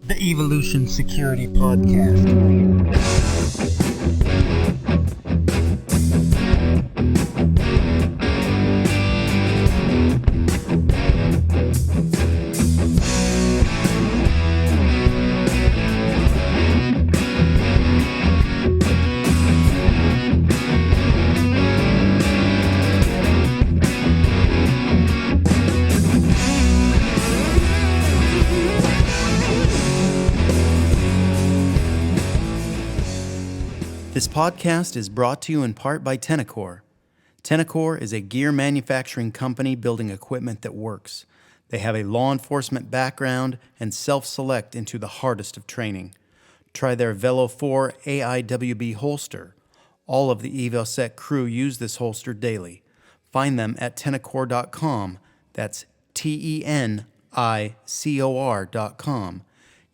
the Evolution Security Podcast. This podcast is brought to you in part by Tenacor. Tenacor is a gear manufacturing company building equipment that works. They have a law enforcement background and self-select into the hardest of training. Try their Velo 4 AIWB holster. All of the EvoSec crew use this holster daily. Find them at tenacor.com. That's TENICOR.com.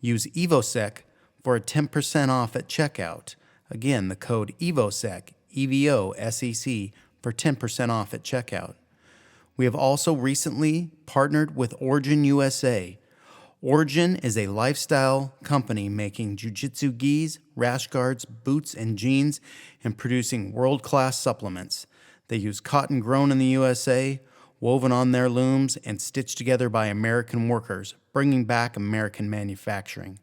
Use EvoSec for a 10% off at checkout. Again, the code EVOSEC, EVOSEC, for 10% off at checkout. We have also recently partnered with Origin USA. Origin is a lifestyle company making jiu-jitsu gis, rash guards, boots, and jeans, and producing world-class supplements. They use cotton grown in the USA, woven on their looms, and stitched together by American workers, bringing back American manufacturing.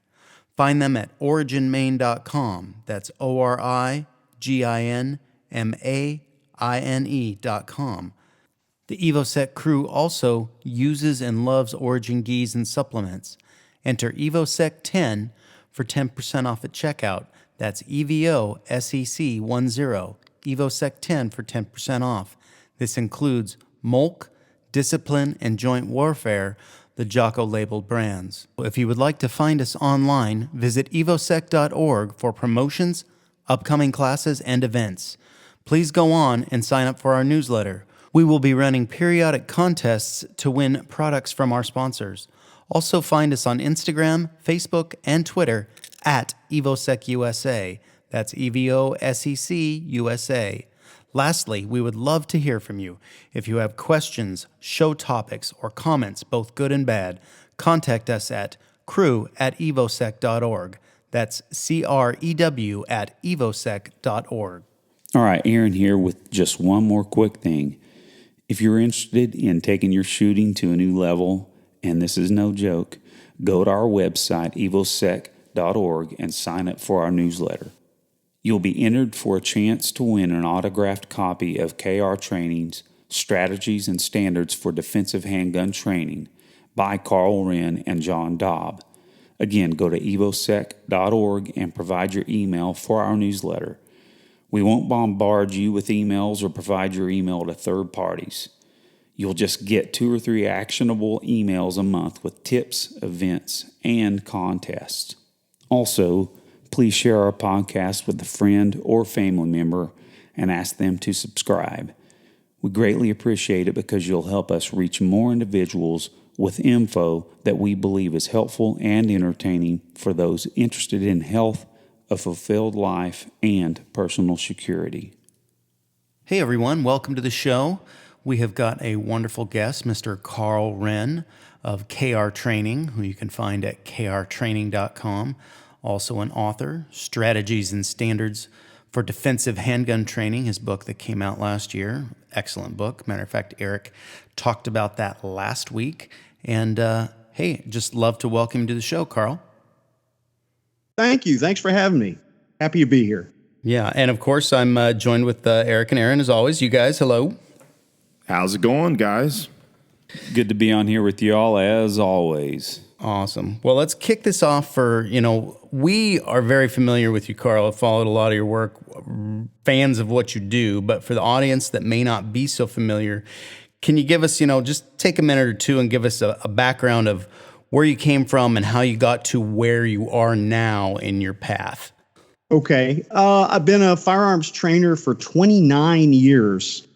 Find them at originmaine.com. That's ORIGINMAINE.com. The EvoSec crew also uses and loves Origin gis and supplements. Enter EvoSec10 for 10% off at checkout. That's EVOSEC10, EvoSec10 for 10% off. This includes Molk, Discipline, and Joint Warfare, the Jocko-labeled brands. If you would like to find us online, visit evosec.org for promotions, upcoming classes, and events. Please go on and sign up for our newsletter. We will be running periodic contests to win products from our sponsors. Also find us on Instagram, Facebook, and Twitter at EvoSecUSA. That's EVOSEC USA. Lastly, we would love to hear from you. If you have questions, show topics, or comments, both good and bad, contact us at crew@evosec.org. That's CREW@evosec.org. All right, Aaron here with just one more quick thing. If you're interested in taking your shooting to a new level, and this is no joke, go to our website, evosec.org, and sign up for our newsletter. You'll be entered for a chance to win an autographed copy of KR Training's Strategies and Standards for Defensive Handgun Training by Karl, Rehn, and John Dobb. Again, go to evosec.org and provide your email for our newsletter. We won't bombard you with emails or provide your email to third parties. You'll just get 2 or 3 actionable emails a month with tips, events, and contests. Also, please share our podcast with a friend or family member and ask them to subscribe. We greatly appreciate it because you'll help us reach more individuals with info that we believe is helpful and entertaining for those interested in health, a fulfilled life, and personal security. Hey everyone, welcome to the show. We have got a wonderful guest, Mr. Karl Rehn of KR Training, who you can find at krtraining.com. Also an author, Strategies and Standards for Defensive Handgun Training, his book that came out last year. Excellent book. Matter of fact, Eric talked about that last week. And hey, just love to welcome you to the show, Karl. Thank you. Thanks for having me. Happy to be here. Yeah, and of course, I'm joined with Eric and Aaron as always. You guys, hello. How's it going, guys? Good to be on here with you all as always. Awesome. Well, let's kick this off we are very familiar with you, Karl. I've followed a lot of your work, fans of what you do, but for the audience that may not be so familiar, can you give us, just take a minute or two and give us a background of where you came from and how you got to where you are now in your path? Okay. I've been a firearms trainer for 29 years.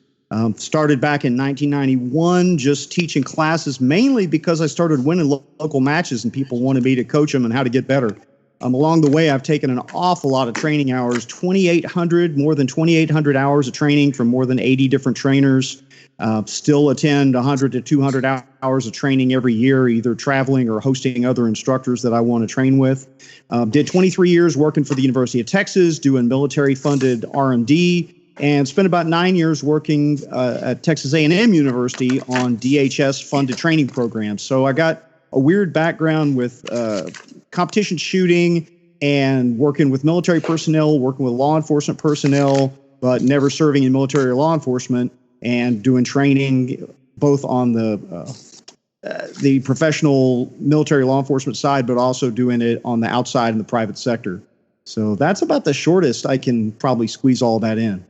Started back in 1991, just teaching classes, mainly because I started winning local matches and people wanted me to coach them and how to get better. Along the way, I've taken an awful lot of training hours, more than 2,800 hours of training from more than 80 different trainers. Still attend 100 to 200 hours of training every year, either traveling or hosting other instructors that I want to train with. Did 23 years working for the University of Texas, doing military-funded R&D, and spent about 9 years working at Texas A&M University on DHS-funded training programs. So I got a weird background with competition shooting and working with military personnel, working with law enforcement personnel, but never serving in military or law enforcement, and doing training both on the professional military law enforcement side, but also doing it on the outside in the private sector. So that's about the shortest I can probably squeeze all that in.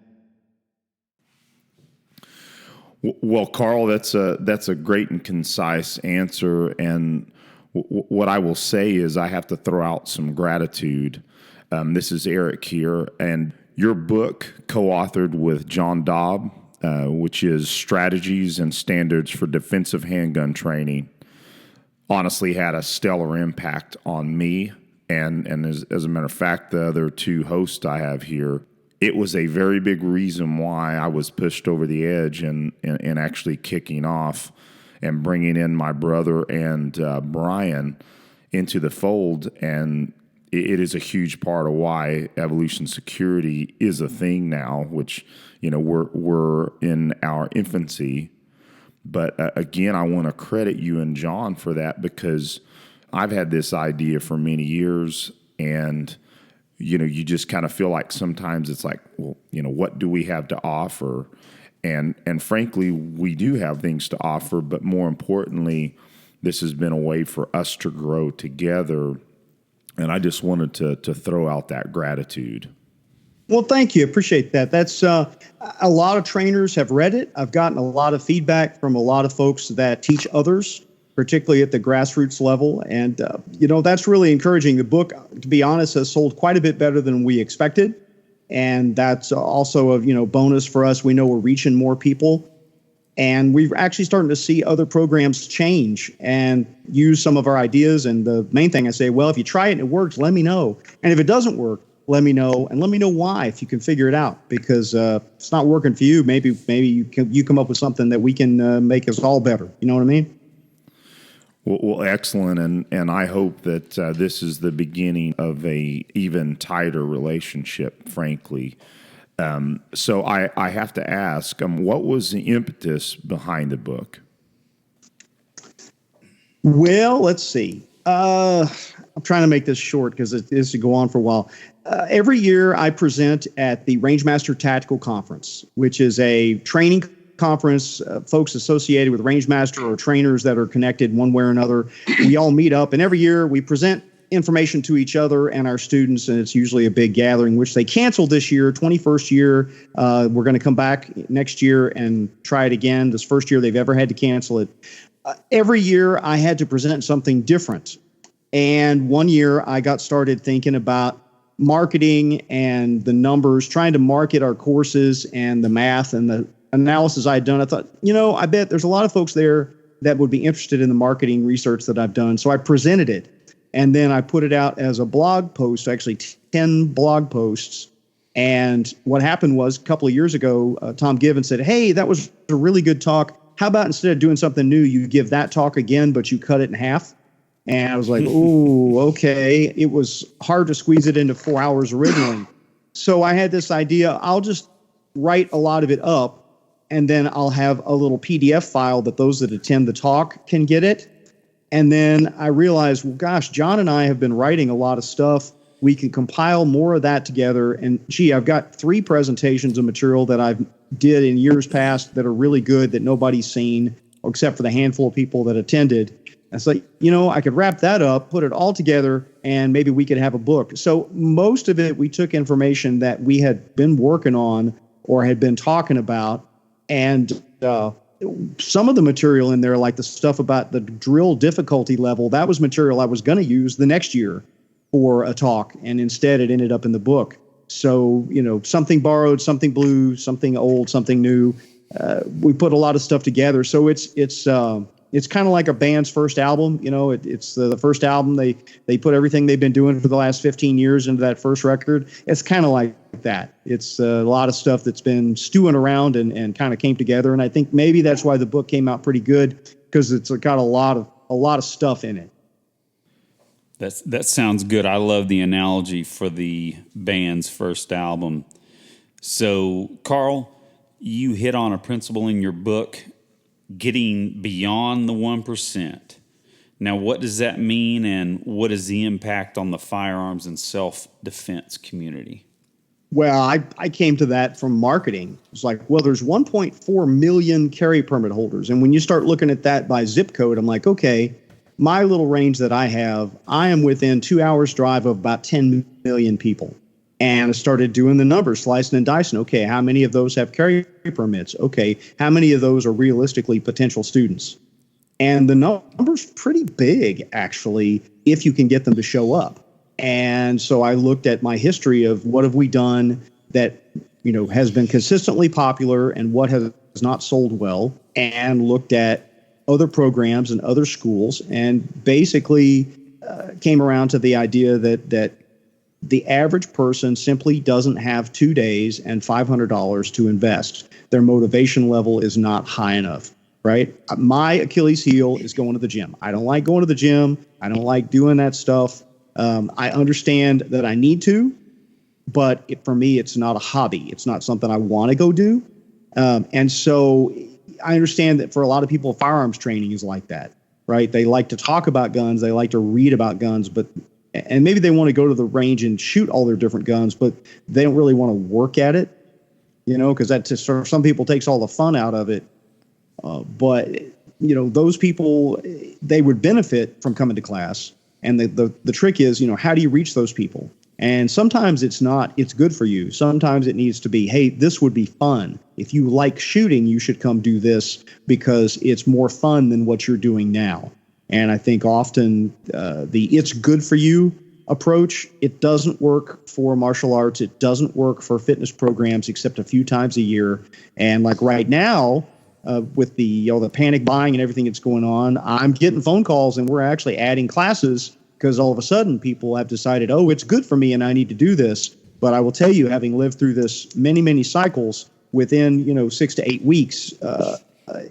Well, Karl, that's a great and concise answer. And what I will say is I have to throw out some gratitude. This is Eric here, and your book, co-authored with John Dobb, which is Strategies and Standards for Defensive Handgun Training, honestly had a stellar impact on me. And as a matter of fact, the other two hosts I have here, it was a very big reason why I was pushed over the edge and actually kicking off and bringing in my brother and Brian into the fold. And it is a huge part of why evolution security is a thing now, which, we're in our infancy. But again, I want to credit you and John for that, because I've had this idea for many years, and you just kind of feel like sometimes it's like, well, what do we have to offer? And frankly, we do have things to offer, but more importantly, this has been a way for us to grow together. And I just wanted to throw out that gratitude. Well, thank you. Appreciate that. That's a lot of trainers have read it. I've gotten a lot of feedback from a lot of folks that teach others, particularly at the grassroots level. And, that's really encouraging. The book, to be honest, has sold quite a bit better than we expected. And that's also a, bonus for us. We know we're reaching more people. And we're actually starting to see other programs change and use some of our ideas. And the main thing I say, well, if you try it and it works, let me know. And if it doesn't work, let me know, and let me know why if you can figure it out. Because if it's not working for you, maybe you come up with something that we can make us all better. You know what I mean? Well, excellent, and I hope that this is the beginning of a even tighter relationship, frankly. So I have to ask, what was the impetus behind the book? Well, let's see. I'm trying to make this short because it is to go on for a while. Every year I present at the Rangemaster Tactical Conference, which is a training conference, folks associated with Rangemaster or trainers that are connected one way or another. We all meet up, and every year we present information to each other and our students, and it's usually a big gathering, which they canceled this year, 21st year. We're going to come back next year and try it again. This first year they've ever had to cancel it. Every year I had to present something different. And one year I got started thinking about marketing and the numbers, trying to market our courses and the math and the analysis I had done. I thought, I bet there's a lot of folks there that would be interested in the marketing research that I've done. So I presented it. And then I put it out as a blog post, actually 10 blog posts. And what happened was a couple of years ago, Tom Givens said, hey, that was a really good talk. How about instead of doing something new, you give that talk again, but you cut it in half? And I was like, ooh, okay. It was hard to squeeze it into 4 hours originally. So I had this idea, I'll just write a lot of it up, and then I'll have a little PDF file that those that attend the talk can get it. And then I realized, well, gosh, John and I have been writing a lot of stuff. We can compile more of that together. And I've got 3 presentations of material that I've did in years past that are really good that nobody's seen, except for the handful of people that attended. It's like, I could wrap that up, put it all together, and maybe we could have a book. So most of it, we took information that we had been working on or had been talking about, and some of the material in there, like the stuff about the drill difficulty level, that was material I was going to use the next year for a talk, and instead it ended up in the book. So, something borrowed, something blue, something old, something new. We put a lot of stuff together. So it's It's kind of like a band's first album. You know, it's the first album. They put everything they've been doing for the last 15 years into that first record. It's kind of like that. It's a lot of stuff that's been stewing around and kind of came together. And I think maybe that's why the book came out pretty good, because it's got a lot of stuff in it. That sounds good. I love the analogy for the band's first album. So, Karl, you hit on a principle in your book, getting beyond the 1%. Now, what does that mean, and what is the impact on the firearms and self-defense community? Well, I came to that from marketing. It's like, well, there's 1.4 million carry permit holders. And when you start looking at that by zip code, I'm like, okay, my little range that I have, I am within 2 hours drive of about 10 million people. And I started doing the numbers, slicing and dicing. Okay, how many of those have carry permits? Okay, how many of those are realistically potential students? And the number's pretty big, actually, if you can get them to show up. And so I looked at my history of what have we done that, you know, has been consistently popular and what has not sold well, and looked at other programs and other schools, and basically came around to the idea that the average person simply doesn't have 2 days and $500 to invest. Their motivation level is not high enough, right? My Achilles heel is going to the gym. I don't like going to the gym. I don't like doing that stuff. I understand that I need to, but for me, it's not a hobby. It's not something I want to go do. And so I understand that for a lot of people, firearms training is like that, right? They like to talk about guns. They like to read about guns, and maybe they want to go to the range and shoot all their different guns, but they don't really want to work at it, you know, because that just for some people takes all the fun out of it. But, you know, those people, they would benefit from coming to class. And the trick is, you know, how do you reach those people? And sometimes it's good for you. Sometimes it needs to be, hey, this would be fun. If you like shooting, you should come do this because it's more fun than what you're doing now. And I think often the it's good for you approach, it doesn't work for martial arts. It doesn't work for fitness programs except a few times a year. And like right now, with the panic buying and everything that's going on, I'm getting phone calls and we're actually adding classes because all of a sudden people have decided, oh, it's good for me and I need to do this. But I will tell you, having lived through this many, many cycles, within 6 to 8 weeks,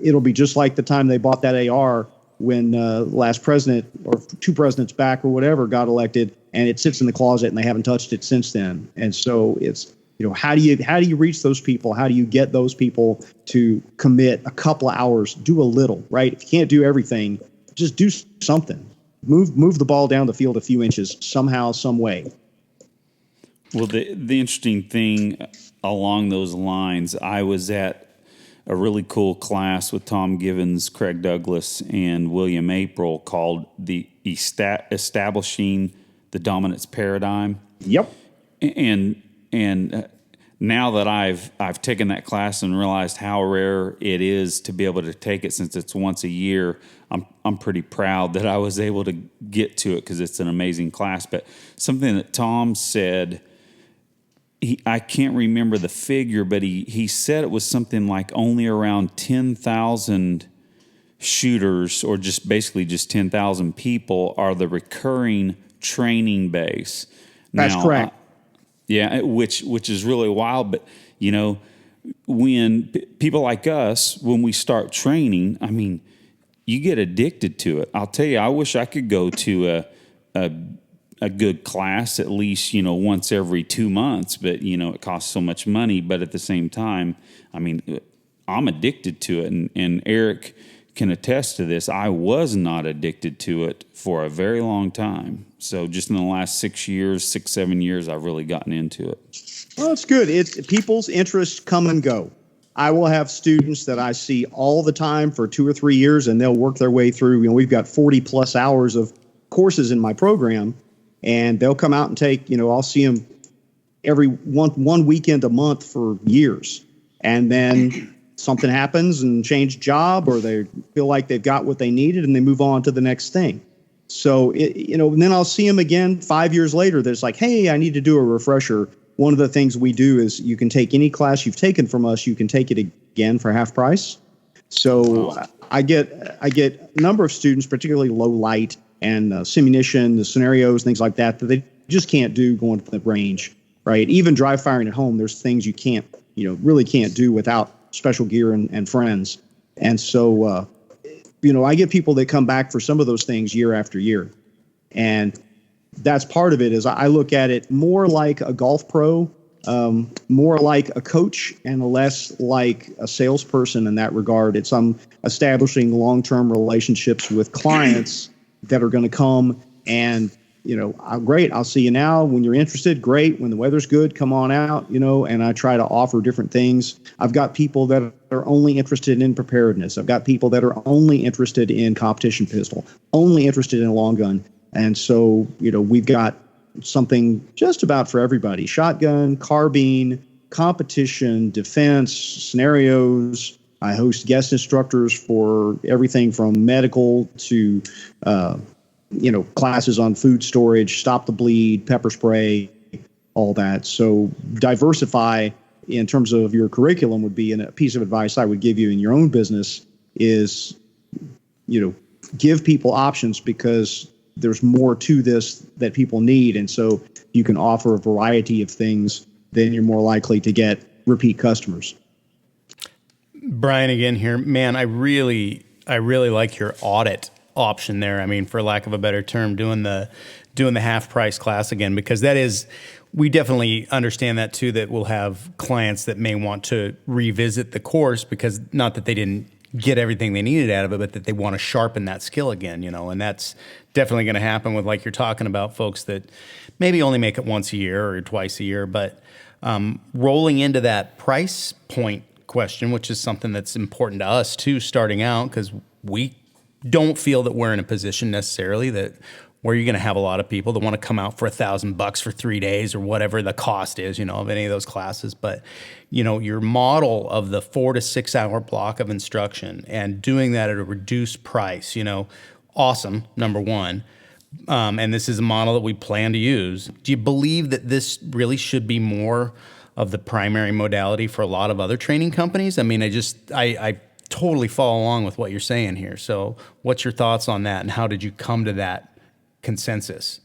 it'll be just like the time they bought that AR when last president or two presidents back or whatever got elected, and it sits in the closet and they haven't touched it since then. And so it's, how do you reach those people? How do you get those people to commit a couple of hours, do a little, right? If you can't do everything, just do something. Move the ball down the field a few inches somehow, some way. Well, the interesting thing along those lines, I was at a really cool class with Tom Givens, Craig Douglas, and William April called the Establishing the Dominance Paradigm. Yep. And now that I've taken that class and realized how rare it is to be able to take it, since it's once a year, I'm pretty proud that I was able to get to it because it's an amazing class. But something that Tom said, I can't remember the figure, but he said it was something like only around 10,000 shooters, or just basically just 10,000 people, are the recurring training base. That's correct. Yeah, which is really wild. But, when people like us, when we start training, I mean, you get addicted to it. I'll tell you, I wish I could go to a good class at least, once every 2 months, but, it costs so much money. But at the same time, I mean, I'm addicted to it. And Eric can attest to this. I was not addicted to it for a very long time. So just in the last 7 years, I've really gotten into it. Well, it's good. People's interests come and go. I will have students that I see all the time for 2 or 3 years, and they'll work their way through. We've got 40 plus hours of courses in my program, and they'll come out and take, I'll see them every one weekend a month for years. And then something happens and change job, or they feel like they've got what they needed and they move on to the next thing. So, and then I'll see them again 5 years later. There's like, hey, I need to do a refresher. One of the things we do is you can take any class you've taken from us, you can take it again for half price. So I get a number of students, particularly low light and simunition, the scenarios, things like that they just can't do going to the range, right? Even dry firing at home, there's things you can't, really can't do without special gear and friends. And so, I get people that come back for some of those things year after year. And that's part of it. Is I look at it more like a golf pro, more like a coach, and less like a salesperson in that regard. It's establishing long-term relationships with clients that are going to come and, great, I'll see you now. When you're interested, great. When the weather's good, come on out, and I try to offer different things. I've got people that are only interested in preparedness. I've got people that are only interested in competition pistol, only interested in a long gun. And so, we've got something just about for everybody: shotgun, carbine, competition, defense, scenarios. I host guest instructors for everything from medical to, classes on food storage, stop the bleed, pepper spray, all that. So diversify in terms of your curriculum would be, and a piece of advice I would give you in your own business is, give people options, because there's more to this that people need. And so you can offer a variety of things, then you're more likely to get repeat customers. Brian again here, man, I really like your audit option there. I mean, for lack of a better term, doing the half price class again, because we definitely understand that too, that we'll have clients that may want to revisit the course, because not that they didn't get everything they needed out of it, but that they want to sharpen that skill again, and that's definitely going to happen with, like you're talking about, folks that maybe only make it once a year or twice a year. But rolling into that price point question, which is something that's important to us too, starting out, because we don't feel that we're in a position necessarily that where you're going to have a lot of people that want to come out for $1,000 for 3 days or whatever the cost is, of any of those classes. But, your model of the 4 to 6 hour block of instruction and doing that at a reduced price, awesome, number one. And this is a model that we plan to use. Do you believe that this really should be more of the primary modality for a lot of other training companies? I mean, I totally follow along with what you're saying here. So what's your thoughts on that, and how did you come to that consensus?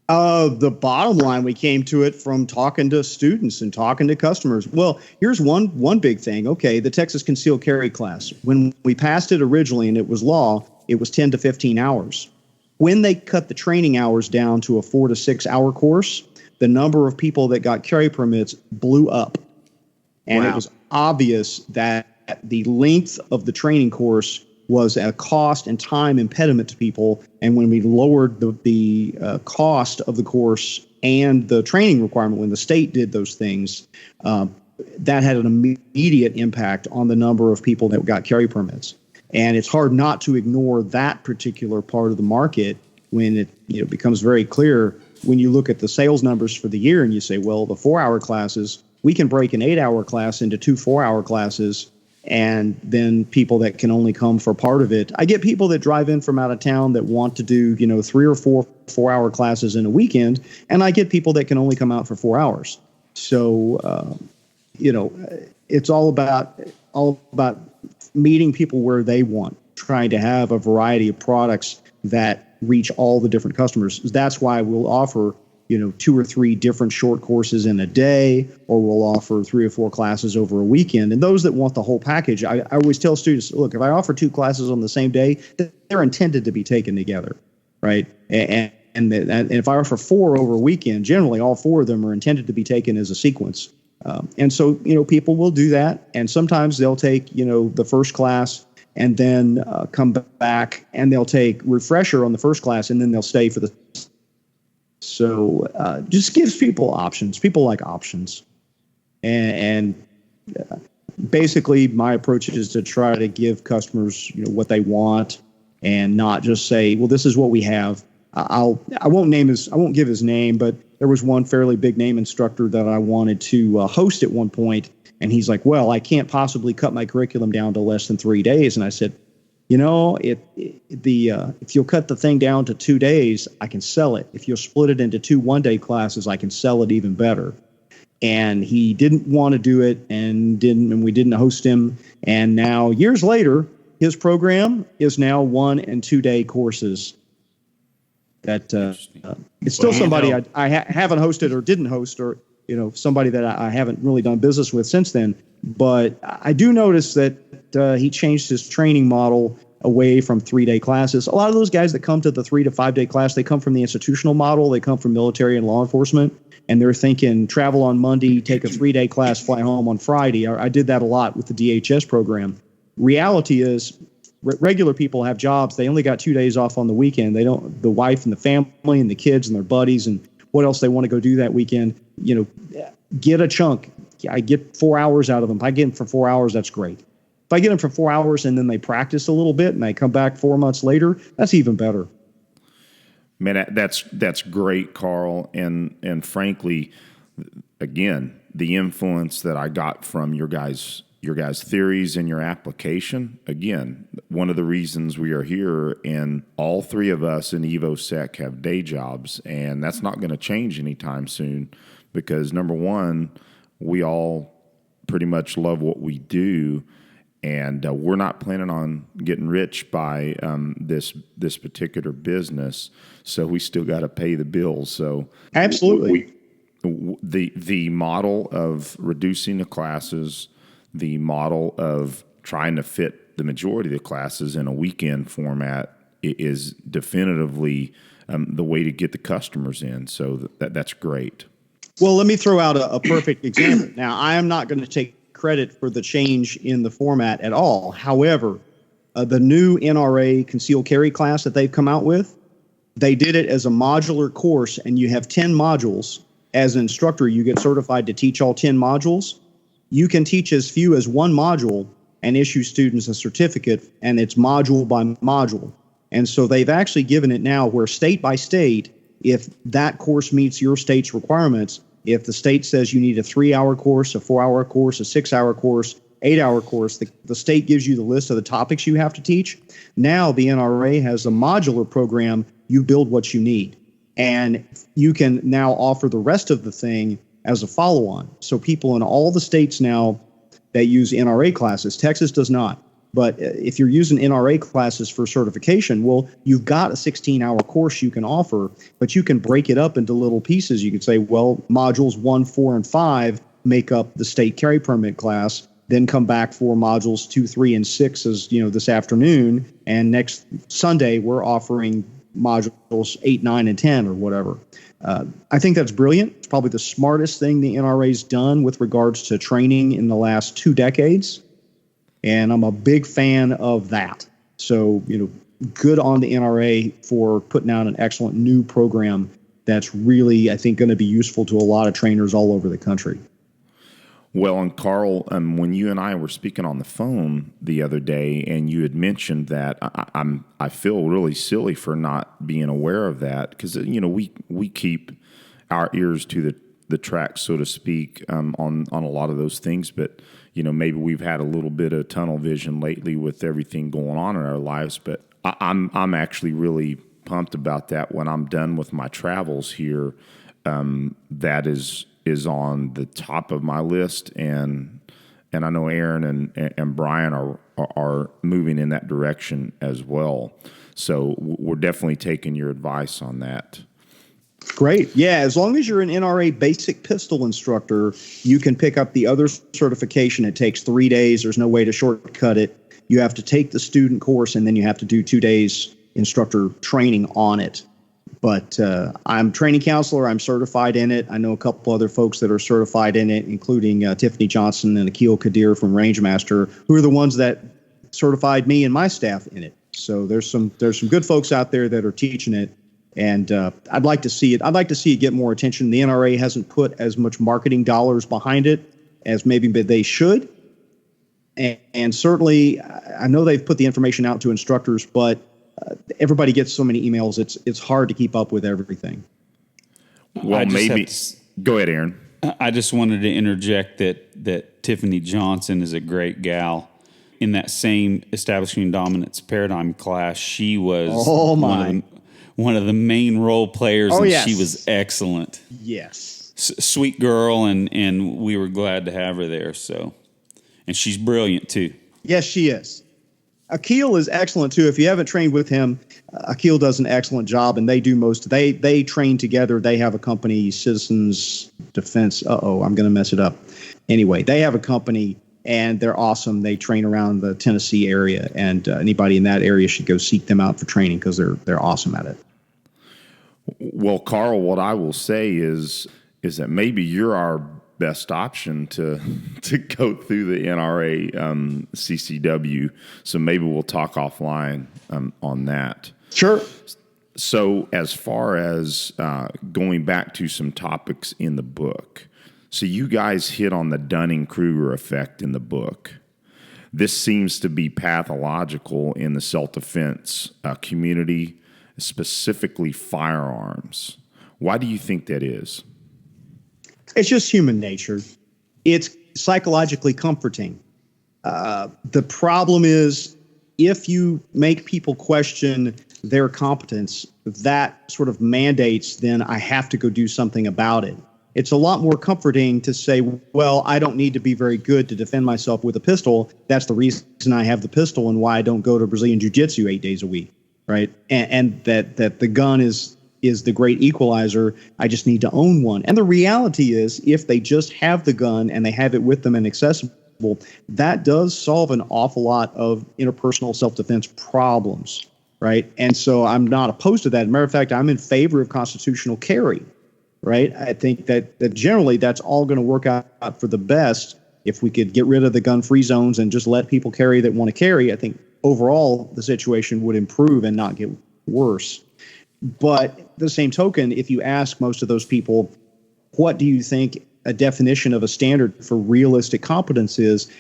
The bottom line, we came to it from talking to students and talking to customers. Well, here's one big thing. Okay, the Texas Concealed Carry class, when we passed it originally and it was law, it was 10 to 15 hours. When they cut the training hours down to a 4 to 6 hour course, the number of people that got carry permits blew up. And It was obvious that the length of the training course was a cost and time impediment to people. And when we lowered the cost of the course and the training requirement, when the state did those things, that had an immediate impact on the number of people that got carry permits. And it's hard not to ignore that particular part of the market when it becomes very clear when you look at the sales numbers for the year and you say, well, the 4 hour classes, we can break an 8 hour class into 2 4 hour classes. And then people that can only come for part of it. I get people that drive in from out of town that want to do, 3 or 4 4 hour classes in a weekend. And I get people that can only come out for 4 hours. So, it's all about meeting people where they want, trying to have a variety of products that reach all the different customers. That's why we'll offer 2 or 3 different short courses in a day, or we'll offer 3 or 4 classes over a weekend. And those that want the whole package, I always tell students, look, if I offer 2 classes on the same day, they're intended to be taken together, right? And if I offer 4 over a weekend, generally all 4 of them are intended to be taken as a sequence. And so, people will do that. And sometimes they'll take, the first class and then come back and they'll take refresher on the first class, and then they'll stay for the. So just gives people options. People like options. And basically my approach is to try to give customers what they want, and not just say, well, this is what we have. I won't give his name, but there was one fairly big name instructor that I wanted to host at one point, and he's like, well, I can't possibly cut my curriculum down to less than 3 days. And I said, if you'll cut the thing down to 2 days, I can sell it. If you'll split it into 2 one-day classes, I can sell it even better. And he didn't want to do it, and we didn't host him. And now years later, his program is now 1 and 2 day courses. That it's still somebody I haven't hosted or didn't host, or somebody that I haven't really done business with since then. But I do notice that he changed his training model away from 3-day classes. A lot of those guys that come to the 3 to 5 day class, they come from the institutional model. They come from military and law enforcement, and they're thinking travel on Monday, take a 3-day class, fly home on Friday. I did that a lot with the DHS program. Reality is, regular people have jobs. They only got 2 days off on the weekend. They don't, the wife and the family and the kids and their buddies and what else they want to go do that weekend. Get a chunk. I get 4 hours out of them. If I get them for 4 hours, that's great. If I get them for 4 hours and then they practice a little bit and they come back 4 months later, that's even better. Man, that's great, Karl. And frankly, again, the influence that I got from your guys' theories and your application, again, one of the reasons we are here, and all three of us in EvoSec have day jobs, and that's not going to change anytime soon because, number one, we all pretty much love what we do, and we're not planning on getting rich by this particular business, so we still got to pay the bills. So absolutely, the model of reducing the classes, the model of trying to fit the majority of the classes in a weekend format is definitively the way to get the customers in. So that's great. Well, let me throw out a perfect example. Now, I am not going to take credit for the change in the format at all. However, the new NRA concealed carry class that they've come out with, they did it as a modular course, and you have 10 modules. As an instructor, you get certified to teach all 10 modules. You can teach as few as one module and issue students a certificate, and it's module by module. And so they've actually given it now where state by state, if that course meets your state's requirements, if the state says you need a 3-hour course, a 4-hour course, a 6-hour course, 8-hour course, the state gives you the list of the topics you have to teach. Now the NRA has a modular program. You build what you need. And you can now offer the rest of the thing as a follow-on. So people in all the states now that use NRA classes, Texas does not. But if you're using NRA classes for certification, well, you've got a 16-hour course you can offer, but you can break it up into little pieces. You could say, well, modules 1, 4, and 5 make up the state carry permit class, then come back for modules 2, 3, and 6 as this afternoon. And next Sunday, we're offering modules 8, 9, and 10 or whatever. I think that's brilliant. It's probably the smartest thing the NRA's done with regards to training in the last 2 decades. And I'm a big fan of that. So, good on the NRA for putting out an excellent new program that's really, I think, going to be useful to a lot of trainers all over the country. Well, and Karl, when you and I were speaking on the phone the other day, and you had mentioned that, I feel really silly for not being aware of that because we keep our ears to the track, so to speak, on a lot of those things, but maybe we've had a little bit of tunnel vision lately with everything going on in our lives. But I'm actually really pumped about that. When I'm done with my travels here, that is on the top of my list, and I know Aaron and Brian are moving in that direction as well. So we're definitely taking your advice on that. Great. Yeah, as long as you're an NRA basic pistol instructor, you can pick up the other certification. It takes 3 days. There's no way to shortcut it. You have to take the student course, and then you have to do 2 days instructor training on it. But I'm training counselor. I'm certified in it. I know a couple other folks that are certified in it, including Tiffany Johnson and Akil Kadir from Rangemaster, who are the ones that certified me and my staff in it. So there's some good folks out there that are teaching it. And I'd like to see it. I'd like to see it get more attention. The NRA hasn't put as much marketing dollars behind it as maybe they should. And certainly, I know they've put the information out to instructors, but everybody gets so many emails. It's hard to keep up with everything. Well, maybe. Go ahead, Aaron. I just wanted to interject that Tiffany Johnson is a great gal. In that same establishing dominance paradigm class, she was one of the main role players, and yes. She was excellent. Yes. Sweet girl, and we were glad to have her there. So, and she's brilliant too. Yes, she is. Akil is excellent too. If you haven't trained with him, Akil does an excellent job, and they do most. They train together. They have a company, Citizens Defense. I'm going to mess it up. Anyway, they have a company, and they're awesome. They train around the Tennessee area, and anybody in that area should go seek them out for training because they're awesome at it. Well, Karl, what I will say is that maybe you're our best option to go through the NRA CCW. So maybe we'll talk offline on that. Sure. So as far as going back to some topics in the book, so you guys hit on the Dunning-Kruger effect in the book. This seems to be pathological in the self-defense community, specifically firearms. Why do you think that is? It's just human nature. It's psychologically comforting. The problem is if you make people question their competence, that sort of mandates then I have to go do something about it. It's a lot more comforting to say, well, I don't need to be very good to defend myself with a pistol. That's the reason I have the pistol and why I don't go to Brazilian Jiu-Jitsu 8 days a week, right? And that the gun is the great equalizer. I just need to own one. And the reality is, if they just have the gun and they have it with them and accessible, that does solve an awful lot of interpersonal self-defense problems, right? And so I'm not opposed to that. As a matter of fact, I'm in favor of constitutional carry, right? I think that generally that's all going to work out for the best. If we could get rid of the gun-free zones and just let people carry that want to carry, I think overall the situation would improve and not get worse. But the same token, if you ask most of those people, what do you think a definition of a standard for realistic competence is,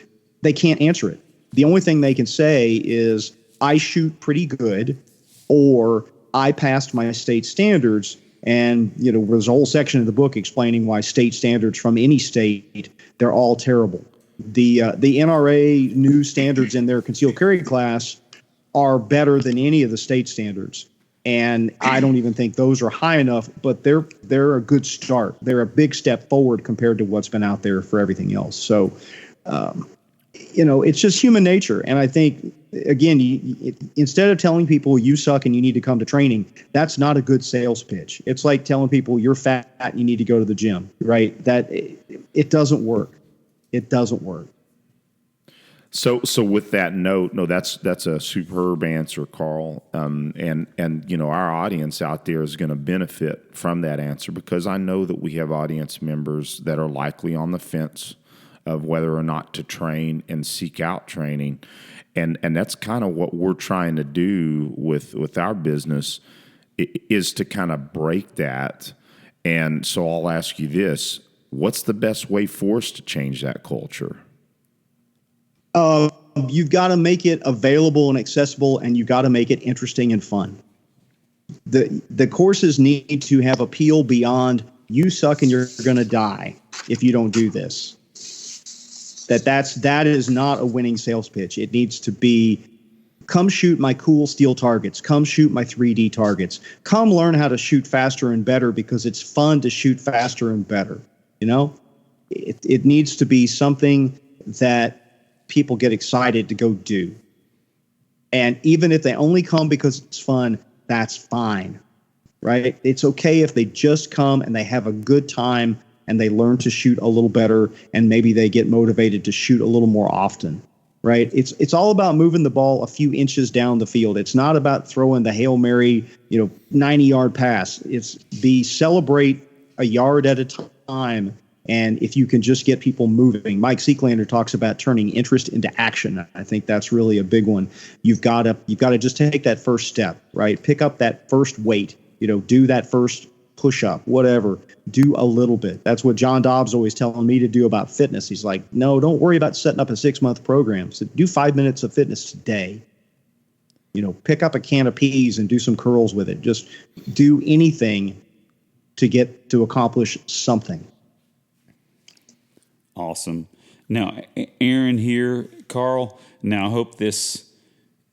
they can't answer it. The only thing they can say is, I shoot pretty good, or I passed my state standards. And, there's a whole section of the book explaining why state standards from any state, they're all terrible. The NRA new standards in their concealed carry class are better than any of the state standards. And I don't even think those are high enough, but they're a good start. They're a big step forward compared to what's been out there for everything else. So, it's just human nature. And I think, again, instead of telling people you suck and you need to come to training, that's not a good sales pitch. It's like telling people you're fat and you need to go to the gym, right? That it doesn't work. It doesn't work. So with that note, no, that's a superb answer, Karl. And our audience out there is going to benefit from that answer, because I know that we have audience members that are likely on the fence of whether or not to train and seek out training. And that's kind of what we're trying to do with our business, is to kind of break that. And so I'll ask you this: what's the best way for us to change that culture? You've got to make it available and accessible, and you've got to make it interesting and fun. The courses need to have appeal beyond you suck and you're going to die if you don't do this. That is not a winning sales pitch. It needs to be, come shoot my cool steel targets. Come shoot my 3D targets. Come learn how to shoot faster and better, because it's fun to shoot faster and better. It needs to be something that people get excited to go do. And even if they only come because it's fun, that's fine, right? It's okay if they just come and they have a good time and they learn to shoot a little better, and maybe they get motivated to shoot a little more often, right? It's all about moving the ball a few inches down the field. It's not about throwing the Hail Mary, 90-yard pass. It's celebrate a yard at a time. And if you can just get people moving, Mike Seeklander talks about turning interest into action. I think that's really a big one. You've got to just take that first step, right? Pick up that first weight, do that first push up, whatever. Do a little bit. That's what John Dobbs always telling me to do about fitness. He's like, no, don't worry about setting up a 6-month program. So do 5 minutes of fitness today. Pick up a can of peas and do some curls with it. Just do anything to get to accomplish something. Awesome. Now, Aaron here, Karl. Now, I hope this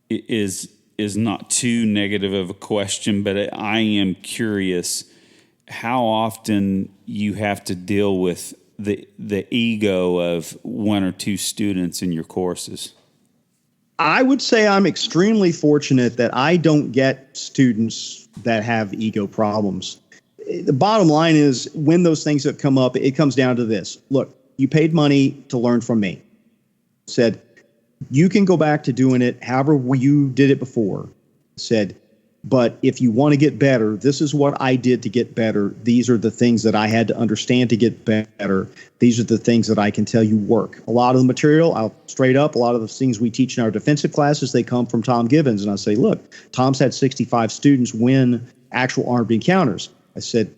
is not too negative of a question, but I am curious how often you have to deal with the ego of one or two students in your courses. I would say I'm extremely fortunate that I don't get students that have ego problems. The bottom line is when those things have come up, it comes down to this. Look, you paid money to learn from me. Said, you can go back to doing it however you did it before. Said, but if you want to get better, this is what I did to get better. These are the things that I had to understand to get better. These are the things that I can tell you work. A lot of the material, I'll straight up, a lot of the things we teach in our defensive classes, they come from Tom Gibbons. And I say, look, Tom's had 65 students win actual armed encounters. I said,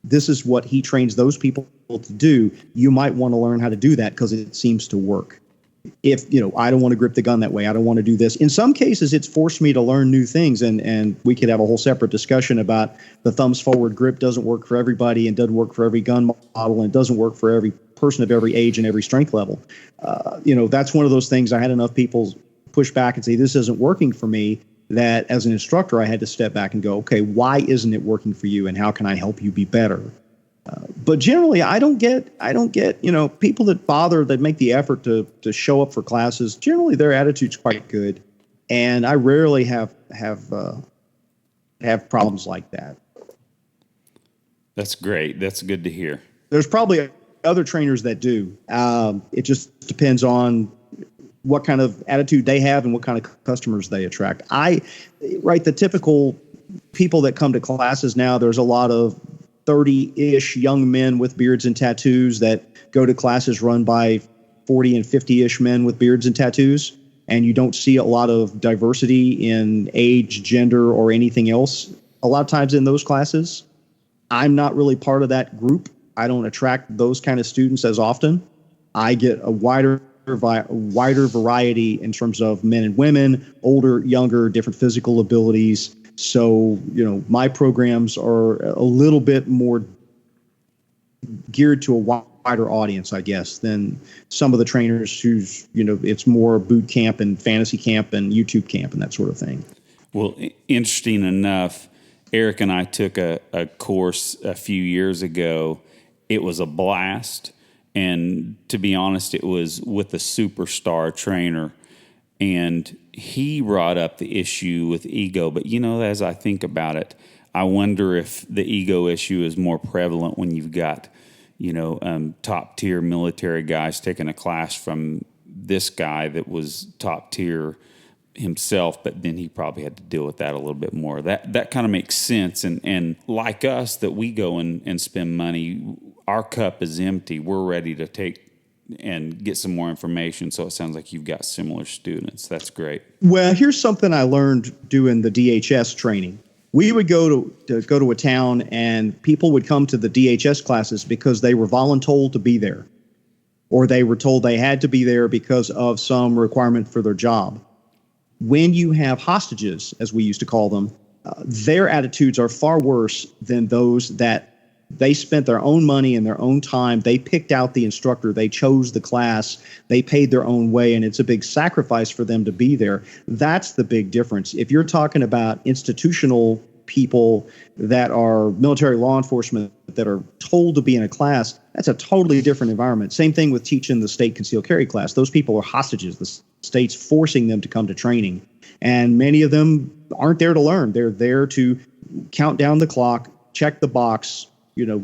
this is what he trains those people to do. You might want to learn how to do that because it seems to work. If, I don't want to grip the gun that way. I don't want to do this. In some cases, it's forced me to learn new things. And we could have a whole separate discussion about the thumbs forward grip doesn't work for everybody and doesn't work for every gun model and doesn't work for every person of every age and every strength level. That's one of those things I had enough people push back and say, this isn't working for me, that as an instructor, I had to step back and go, okay, why isn't it working for you? And how can I help you be better? But generally, I don't get, people that make the effort to show up for classes. Generally, their attitude's quite good, and I rarely have problems like that. That's great. That's good to hear. There's probably other trainers that do. It just depends on what kind of attitude they have and what kind of customers they attract. The typical people that come to classes now, there's a lot of 30-ish young men with beards and tattoos that go to classes run by 40 and 50-ish men with beards and tattoos. And you don't see a lot of diversity in age, gender, or anything else a lot of times in those classes. I'm not really part of that group. I don't attract those kind of students as often. I get a wider variety in terms of men and women, older, younger, different physical abilities. So, my programs are a little bit more geared to a wider audience, I guess, than some of the trainers who's, it's more boot camp and fantasy camp and YouTube camp and that sort of thing. Well, interesting enough, Eric and I took a course a few years ago. It was a blast. And to be honest, it was with a superstar trainer. And he brought up the issue with ego. But, as I think about it, I wonder if the ego issue is more prevalent when you've got, top tier military guys taking a class from this guy that was top tier himself, but then he probably had to deal with that a little bit more. That kind of makes sense. And like us, that we go and spend money, our cup is empty. We're ready to take and get some more information. So it sounds like you've got similar students. That's great. Well, here's something I learned doing the DHS training. We would go to a town, and people would come to the DHS classes because they were voluntold to be there, or they were told they had to be there because of some requirement for their job. When you have hostages, as we used to call them, their attitudes are far worse than those that they spent their own money and their own time. They picked out the instructor. They chose the class. They paid their own way, and it's a big sacrifice for them to be there. That's the big difference. If you're talking about institutional people that are military law enforcement that are told to be in a class, that's a totally different environment. Same thing with teaching the state concealed carry class. Those people are hostages. The state's forcing them to come to training, and many of them aren't there to learn. They're there to count down the clock, check the box,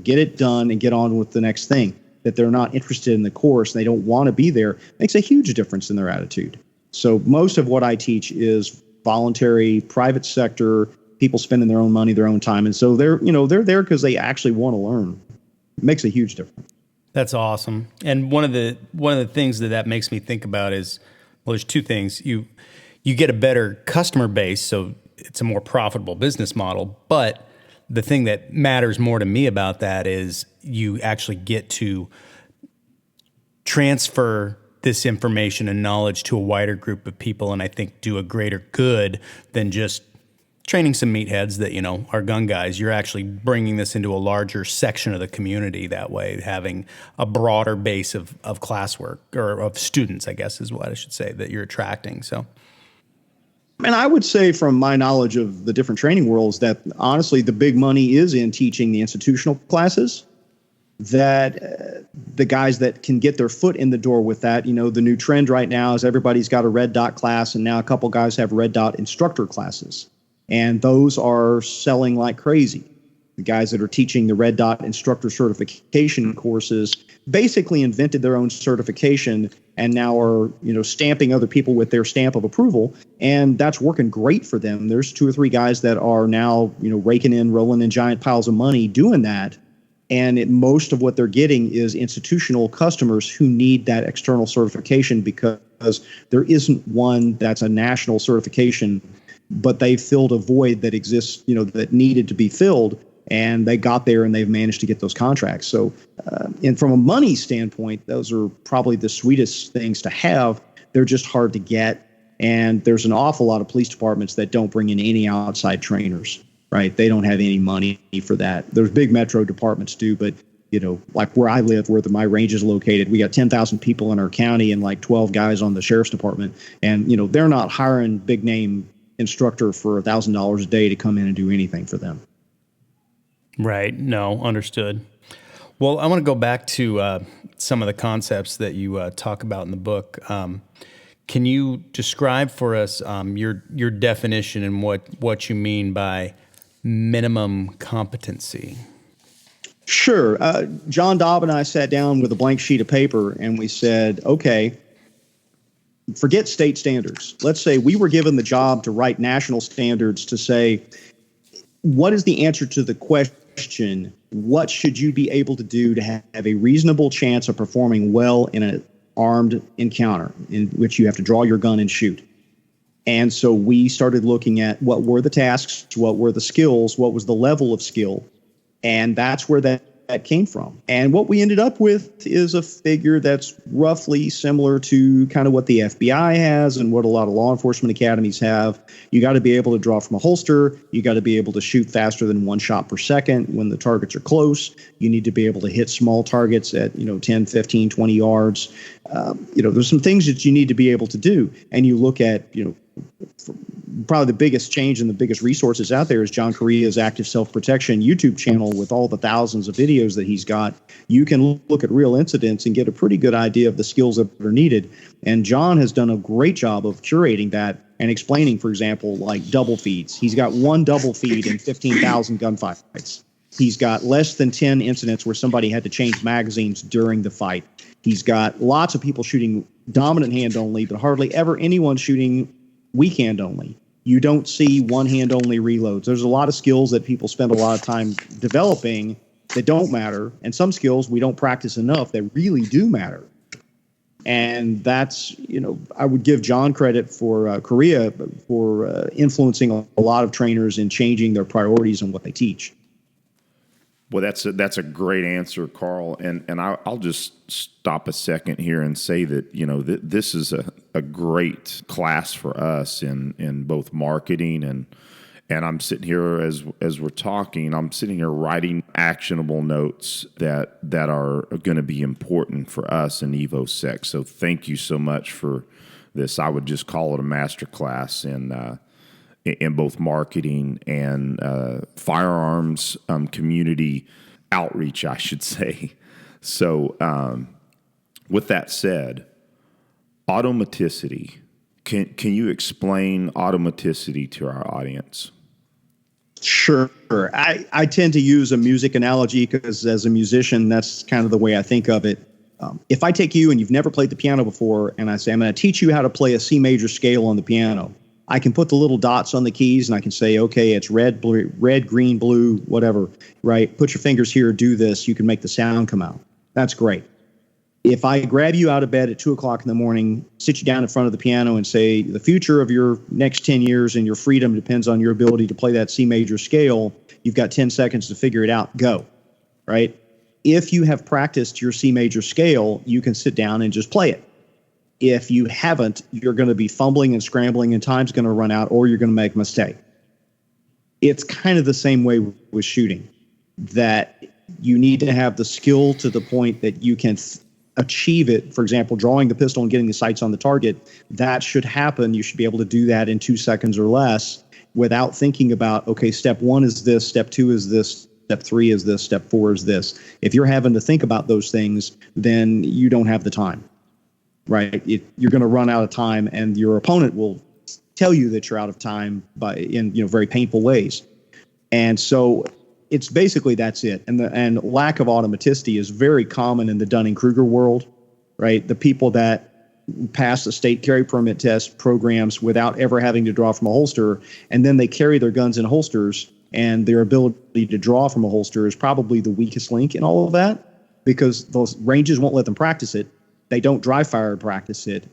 get it done and get on with the next thing. That they're not interested in the course, they don't want to be there, makes a huge difference in their attitude. So most of what I teach is voluntary, private sector, people spending their own money, their own time. And so they're there because they actually want to learn. It makes a huge difference. That's awesome. And one of the things that makes me think about is, well, there's two things. You get a better customer base, so it's a more profitable business model, but the thing that matters more to me about that is you actually get to transfer this information and knowledge to a wider group of people, and I think do a greater good than just training some meatheads that, are gun guys. You're actually bringing this into a larger section of the community that way, having a broader base of classwork, or of students, I guess is what I should say, that you're attracting. So. And I would say from my knowledge of the different training worlds that honestly the big money is in teaching the institutional classes. that the guys that can get their foot in the door with that, the new trend right now is everybody's got a red dot class, and now a couple guys have red dot instructor classes. And those are selling like crazy. The guys that are teaching the red dot instructor certification courses basically invented their own certification and now are, stamping other people with their stamp of approval. And that's working great for them. There's 2 or 3 guys that are now, rolling in giant piles of money doing that. And most of what they're getting is institutional customers who need that external certification because there isn't one that's a national certification, but they filled a void that exists, that needed to be filled. And they got there and they've managed to get those contracts. So, and from a money standpoint, those are probably the sweetest things to have. They're just hard to get. And there's an awful lot of police departments that don't bring in any outside trainers, right? They don't have any money for that. There's big metro departments do, but, like where I live, where my range is located, we got 10,000 people in our county and like 12 guys on the sheriff's department. And, they're not hiring big name instructor for $1,000 a day to come in and do anything for them. Right. No, understood. Well, I want to go back to some of the concepts that you talk about in the book. Can you describe for us your definition and what you mean by minimum competency? Sure. John Dobb and I sat down with a blank sheet of paper and we said, okay, forget state standards. Let's say we were given the job to write national standards to say, what is the answer to the question, what should you be able to do to have a reasonable chance of performing well in an armed encounter in which you have to draw your gun and shoot? And so we started looking at what were the tasks, what were the skills, what was the level of skill. And that's where that came from. And what we ended up with is a figure that's roughly similar to kind of what the FBI has and what a lot of law enforcement academies have. You got to be able to draw from a holster. You got to be able to shoot faster than 1 shot per second when the targets are close. You need to be able to hit small targets at, 10, 15, 20 yards. There's some things that you need to be able to do. And you look at, probably the biggest change and the biggest resources out there is John Correia's Active Self-Protection YouTube channel with all the thousands of videos that he's got. You can look at real incidents and get a pretty good idea of the skills that are needed. And John has done a great job of curating that and explaining, for example, like double feeds. He's got 1 double feed in 15,000 gunfights. He's got less than 10 incidents where somebody had to change magazines during the fight. He's got lots of people shooting dominant hand only, but hardly ever anyone shooting weak hand only. You don't see one hand only reloads. There's a lot of skills that people spend a lot of time developing that don't matter, and some skills we don't practice enough that really do matter. And that's, I would give John credit for Correia for influencing a lot of trainers in changing their priorities and what they teach. Well, that's a great answer, Karl. And I'll just stop a second here and say that, this is a great class for us in both marketing and I'm sitting here as we're talking, I'm sitting here writing actionable notes that are going to be important for us in EvoSec. So thank you so much for this. I would just call it a master class in both marketing and firearms community outreach, I should say. So with that said, automaticity. Can you explain automaticity to our audience? Sure. I tend to use a music analogy because as a musician, that's kind of the way I think of it. If I take you and you've never played the piano before and I say, I'm going to teach you how to play a C major scale on the piano, I can put the little dots on the keys and I can say, okay, it's red, blue, red, green, blue, whatever, right? Put your fingers here, do this. You can make the sound come out. That's great. If I grab you out of bed at 2 o'clock in the morning, sit you down in front of the piano and say, the future of your next 10 years and your freedom depends on your ability to play that C major scale. You've got 10 seconds to figure it out. Go, right? If you have practiced your C major scale, you can sit down and just play it. If you haven't, you're going to be fumbling and scrambling and time's going to run out or you're going to make a mistake. It's kind of the same way with shooting, that you need to have the skill to the point that you can achieve it. For example, drawing the pistol and getting the sights on the target, that should happen. You should be able to do that in 2 seconds or less without thinking about, okay, step 1 is this, step 2 is this, step 3 is this, step 4 is this. If you're having to think about those things, then you don't have the time, right? You're going to run out of time, and your opponent will tell you that you're out of time in very painful ways. And so it's basically that's it. And lack of automaticity is very common in the Dunning-Kruger world, right? The people that pass the state carry permit test programs without ever having to draw from a holster, and then they carry their guns in holsters, and their ability to draw from a holster is probably the weakest link in all of that, because those ranges won't let them practice it. They don't dry fire practice it.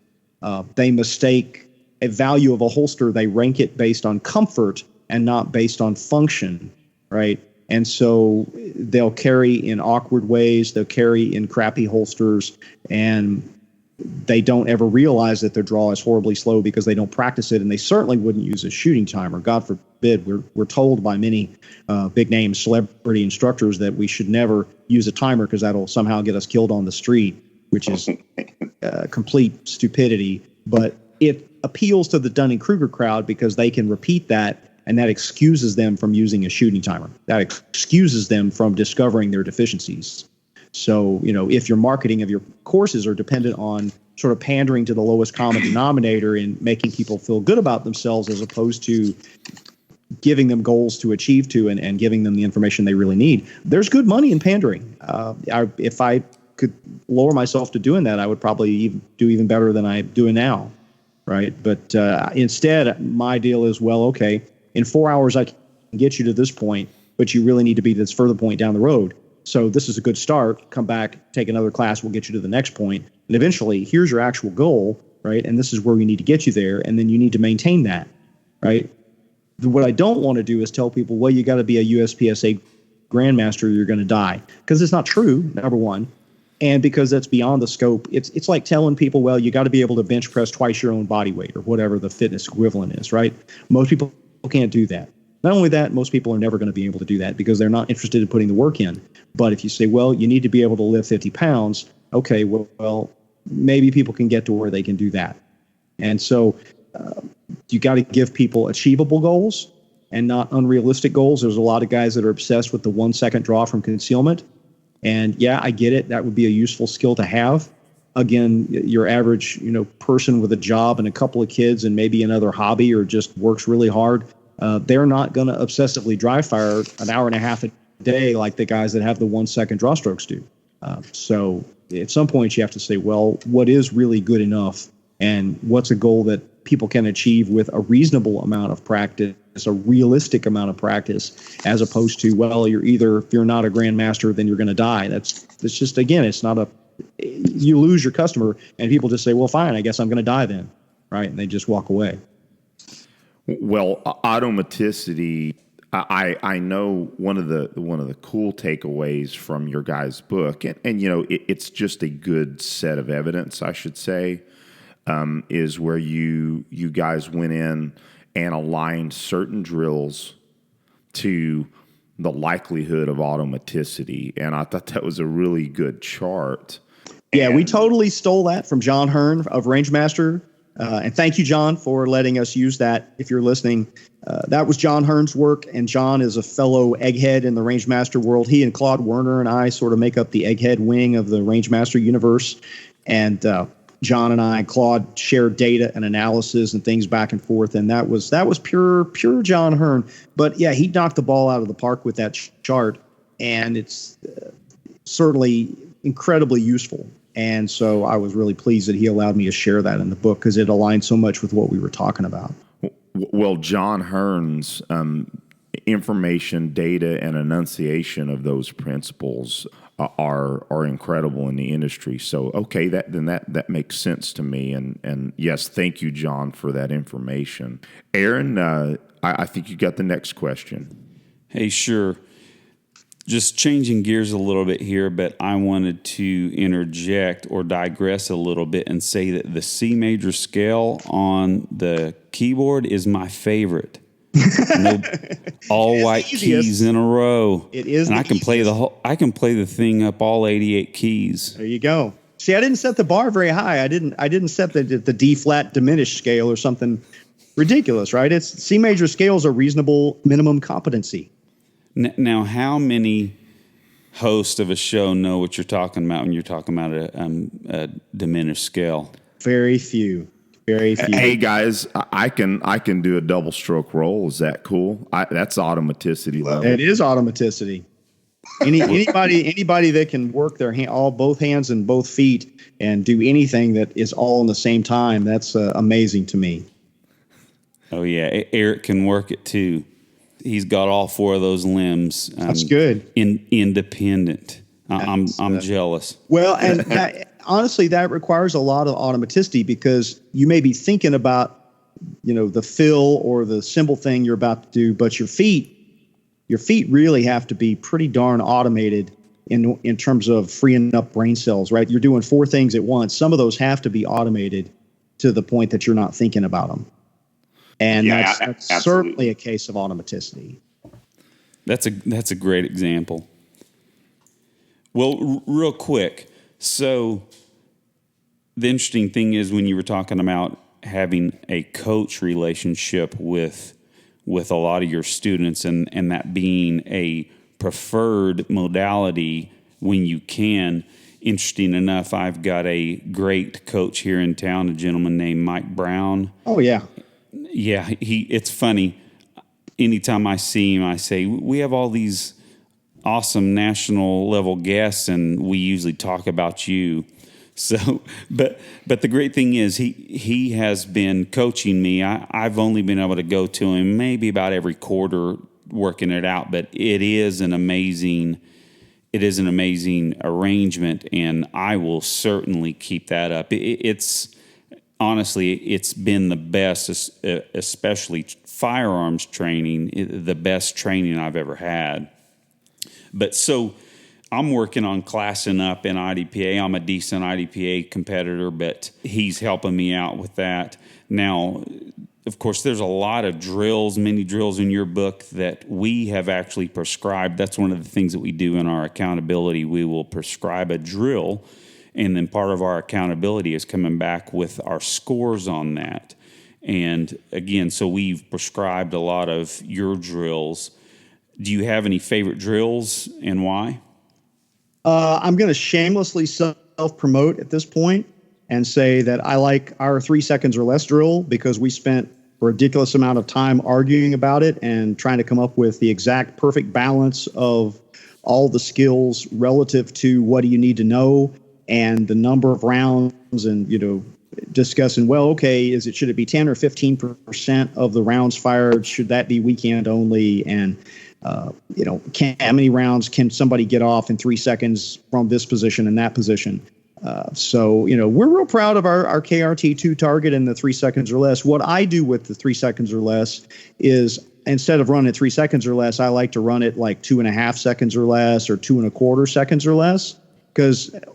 They mistake a value of a holster. They rank it based on comfort and not based on function, right? And so they'll carry in awkward ways. They'll carry in crappy holsters, and they don't ever realize that their draw is horribly slow because they don't practice it, and they certainly wouldn't use a shooting timer. God forbid. We're told by many big name celebrity instructors that we should never use a timer because that'll somehow get us killed on the street, which is complete stupidity. But it appeals to the Dunning-Kruger crowd because they can repeat that, and that excuses them from using a shooting timer. That excuses them from discovering their deficiencies. So, if your marketing of your courses are dependent on sort of pandering to the lowest common denominator and making people feel good about themselves as opposed to giving them goals to achieve to and giving them the information they really need, there's good money in pandering. If I could lower myself to doing that, I would probably do even better than I'm doing now, right? But instead, my deal is, well, okay, in 4 hours I can get you to this point, but you really need to be to this further point down the road. So this is a good start. Come back, take another class. We'll get you to the next point. And eventually, here's your actual goal, right? And this is where we need to get you there. And then you need to maintain that, right? What I don't want to do is tell people, well, you got to be a USPSA grandmaster or you're going to die. Because it's not true, number one. And because that's beyond the scope. It's like telling people, well, you got to be able to bench press twice your own body weight or whatever the fitness equivalent is, right? Most people can't do that. Not only that, most people are never going to be able to do that because they're not interested in putting the work in. But if you say, well, you need to be able to lift 50 pounds, okay, well, maybe people can get to where they can do that. And so you got to give people achievable goals and not unrealistic goals. There's a lot of guys that are obsessed with the 1 second draw from concealment. And yeah, I get it. That would be a useful skill to have. Again, your average, person with a job and a couple of kids and maybe another hobby or just works really hard, they're not going to obsessively dry fire an hour and a half a day like the guys that have the 1 second draw strokes do. So at some point you have to say, well, what is really good enough, and what's a goal that people can achieve with a reasonable amount of practice, a realistic amount of practice, as opposed to, well, if you're not a grandmaster, then you're going to die. That's just, again, it's not you lose your customer, and people just say, well, fine, I guess I'm going to die then, right? And they just walk away. Well, automaticity, I know one of the cool takeaways from your guys' book, and it's just a good set of evidence, I should say, is where you guys went in and aligned certain drills to the likelihood of automaticity, and I thought that was a really good chart. Yeah, we totally stole that from John Hearn of Rangemaster. And thank you, John, for letting us use that. If you're listening, that was John Hearn's work, and John is a fellow egghead in the Rangemaster world. He and Claude Werner and I sort of make up the egghead wing of the Rangemaster universe. And John and I and Claude shared data and analysis and things back and forth, and that was pure John Hearn. But yeah, he knocked the ball out of the park with that chart, and it's certainly incredibly useful. And so I was really pleased that he allowed me to share that in the book because it aligned so much with what we were talking about. Well, John Hearn's information, data, and enunciation of those principles are incredible in the industry. So, okay, that makes sense to me. And yes, thank you, John, for that information. Aaron, I think you got the next question. Hey, sure. Just changing gears a little bit here, but I wanted to interject or digress a little bit and say that the C major scale on the keyboard is my favorite. All white keys in a row. It is, and I can play the thing up all 88 keys. There you go. See, I didn't set the bar very high. I didn't set the D flat diminished scale or something ridiculous, right? It's C major scale is a reasonable minimum competency. Now, how many hosts of a show know what you're talking about when you're talking about a diminished scale? Very few. Very few. Hey guys, I can do a double stroke roll. Is that cool? That's automaticity level. It is automaticity. Anybody that can work their both hands and both feet and do anything that is all in the same time, that's amazing to me. Oh yeah, Eric can work it too. He's got all four of those limbs. That's good. Independent. I'm jealous. Well, and honestly, that requires a lot of automaticity because you may be thinking about, the fill or the symbol thing you're about to do, but your feet really have to be pretty darn automated in terms of freeing up brain cells, right? You're doing four things at once. Some of those have to be automated to the point that you're not thinking about them. And that's certainly a case of automaticity. That's a great example. Well, real quick. So the interesting thing is when you were talking about having a coach relationship with a lot of your students and that being a preferred modality when you can. Interesting enough, I've got a great coach here in town, a gentleman named Mike Brown. Oh, yeah. Yeah, it's funny. Anytime I see him, I say, we have all these awesome national level guests, and we usually talk about you. So, but the great thing is he has been coaching me. I've only been able to go to him maybe about every quarter working it out, but it is an amazing arrangement, and I will certainly keep that up. Honestly, it's been the best, especially firearms training, the best training I've ever had. But so I'm working on classing up in IDPA. I'm a decent IDPA competitor, but he's helping me out with that. Now, of course, there's a lot of many drills in your book that we have actually prescribed. That's one of the things that we do in our accountability. We will prescribe a drill, and then part of our accountability is coming back with our scores on that. And again, so we've prescribed a lot of your drills. Do you have any favorite drills and why? I'm going to shamelessly self-promote at this point and say that I like our 3 seconds or less drill because we spent a ridiculous amount of time arguing about it and trying to come up with the exact perfect balance of all the skills relative to what do you need to know and the number of rounds and, discussing, should it be 10 or 15% of the rounds fired? Should that be weekend only? And, how many rounds can somebody get off in 3 seconds from this position and that position? So we're real proud of our KRT2 target in the 3 seconds or less. What I do with the 3 seconds or less is instead of running 3 seconds or less, I like to run it like 2.5 seconds or less or 2.25 seconds or less.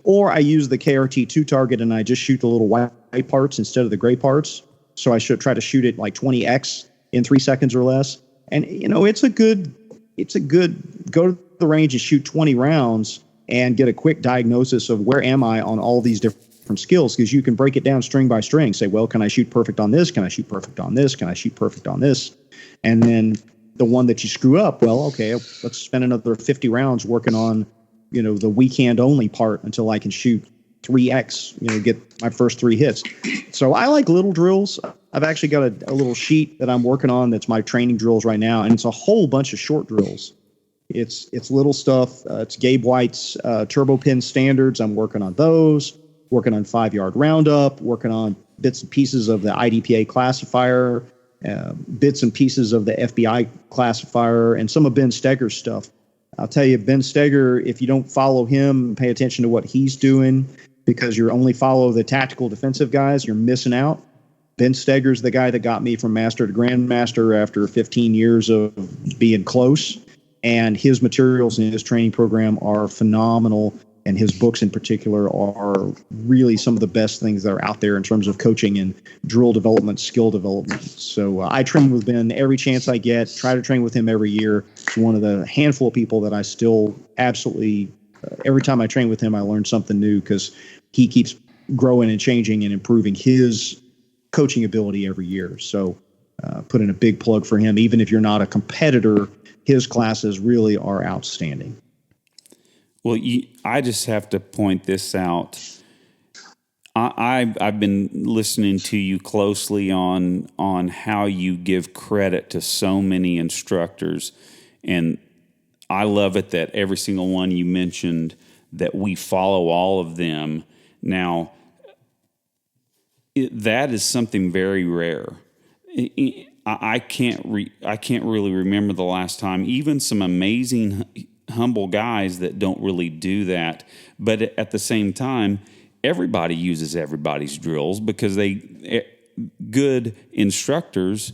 Or I use the KRT2 target and I just shoot the little white parts instead of the gray parts. So I should try to shoot it like 20x in 3 seconds or less. And, it's a good go to the range and shoot 20 rounds and get a quick diagnosis of where am I on all these different skills, because you can break it down string by string. Say, well, can I shoot perfect on this? Can I shoot perfect on this? Can I shoot perfect on this? And then the one that you screw up, well, okay, let's spend another 50 rounds working on, the weekend only part until I can shoot 3x, get my first 3 hits. So I like little drills. I've actually got a little sheet that I'm working on that's my training drills right now, and it's a whole bunch of short drills. It's little stuff. It's Gabe White's turbo pin standards. I'm working on those, working on 5-yard roundup, working on bits and pieces of the IDPA classifier, bits and pieces of the FBI classifier, and some of Ben Steger's stuff. I'll tell you, Ben Steger, if you don't follow him, pay attention to what he's doing, because you only follow the tactical defensive guys, you're missing out. Ben Steger's the guy that got me from master to grandmaster after 15 years of being close. And his materials in his training program are phenomenal. And his books in particular are really some of the best things that are out there in terms of coaching and drill development, skill development. So I train with Ben every chance I get, try to train with him every year. He's one of the handful of people that I still absolutely, every time I train with him, I learn something new because he keeps growing and changing and improving his coaching ability every year. So put in a big plug for him. Even if you're not a competitor, his classes really are outstanding. Well, I just have to point this out. I've been listening to you closely on how you give credit to so many instructors, and I love it that every single one you mentioned that we follow all of them. Now, that is something very rare. I can't really remember the last time. Even some amazing, humble guys that don't really do that, but at the same time, everybody uses everybody's drills because good instructors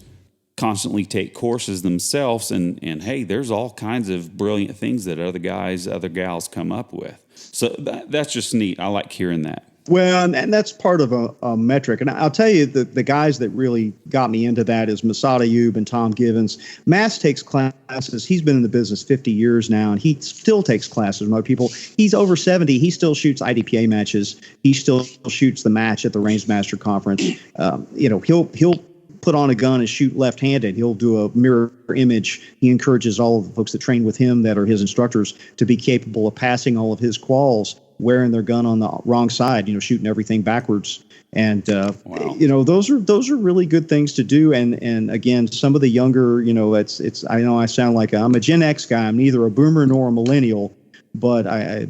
constantly take courses themselves, and hey, there's all kinds of brilliant things that other gals come up with. So that's just neat. I like hearing that. Well, and that's part of a metric. And I'll tell you, the guys that really got me into that is Masad Ayub and Tom Givens. Mass takes classes. He's been in the business 50 years now, and he still takes classes from other people. He's over 70. He still shoots IDPA matches. He still shoots the match at the Range Master Conference. He'll put on a gun and shoot left-handed. He'll do a mirror image. He encourages all of the folks that train with him that are his instructors to be capable of passing all of his quals wearing their gun on the wrong side, shooting everything backwards. And, wow. Those are really good things to do. And again, some of the younger, I know I sound like I'm a Gen X guy. I'm neither a boomer nor a millennial, but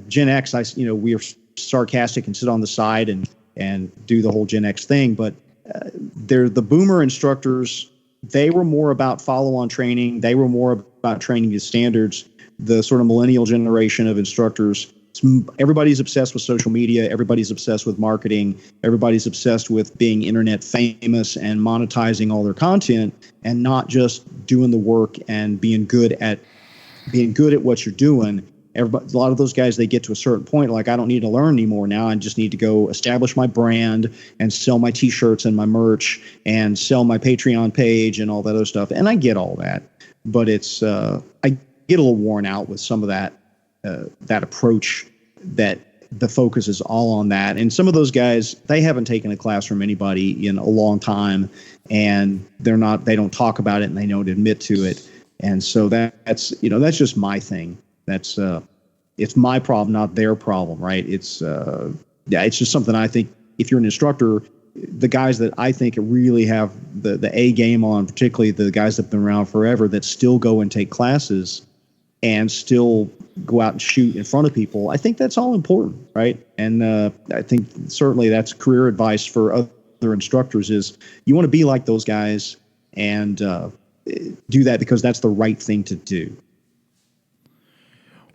Gen X, we are sarcastic and sit on the side and do the whole Gen X thing. But they're the boomer instructors. They were more about follow-on training. They were more about training to standards. The sort of millennial generation of instructors, everybody's obsessed with social media. Everybody's obsessed with marketing. Everybody's obsessed with being internet famous and monetizing all their content, and not just doing the work and being good at what you're doing. A lot of those guys, they get to a certain point, like, I don't need to learn anymore now. I just need to go establish my brand and sell my T-shirts and my merch and sell my Patreon page and all that other stuff. And I get all that, but it's I get a little worn out with some of that approach, that the focus is all on that. And some of those guys, they haven't taken a class from anybody in a long time, and they don't talk about it, and they don't admit to it. And so that's just my thing. That's it's my problem, not their problem, right? It's just something I think if you're an instructor, the guys that I think really have the A game on, particularly the guys that have been around forever that still go and take classes and still go out and shoot in front of people, I think that's all important, right? And I think certainly that's career advice for other instructors is you want to be like those guys and do that because that's the right thing to do.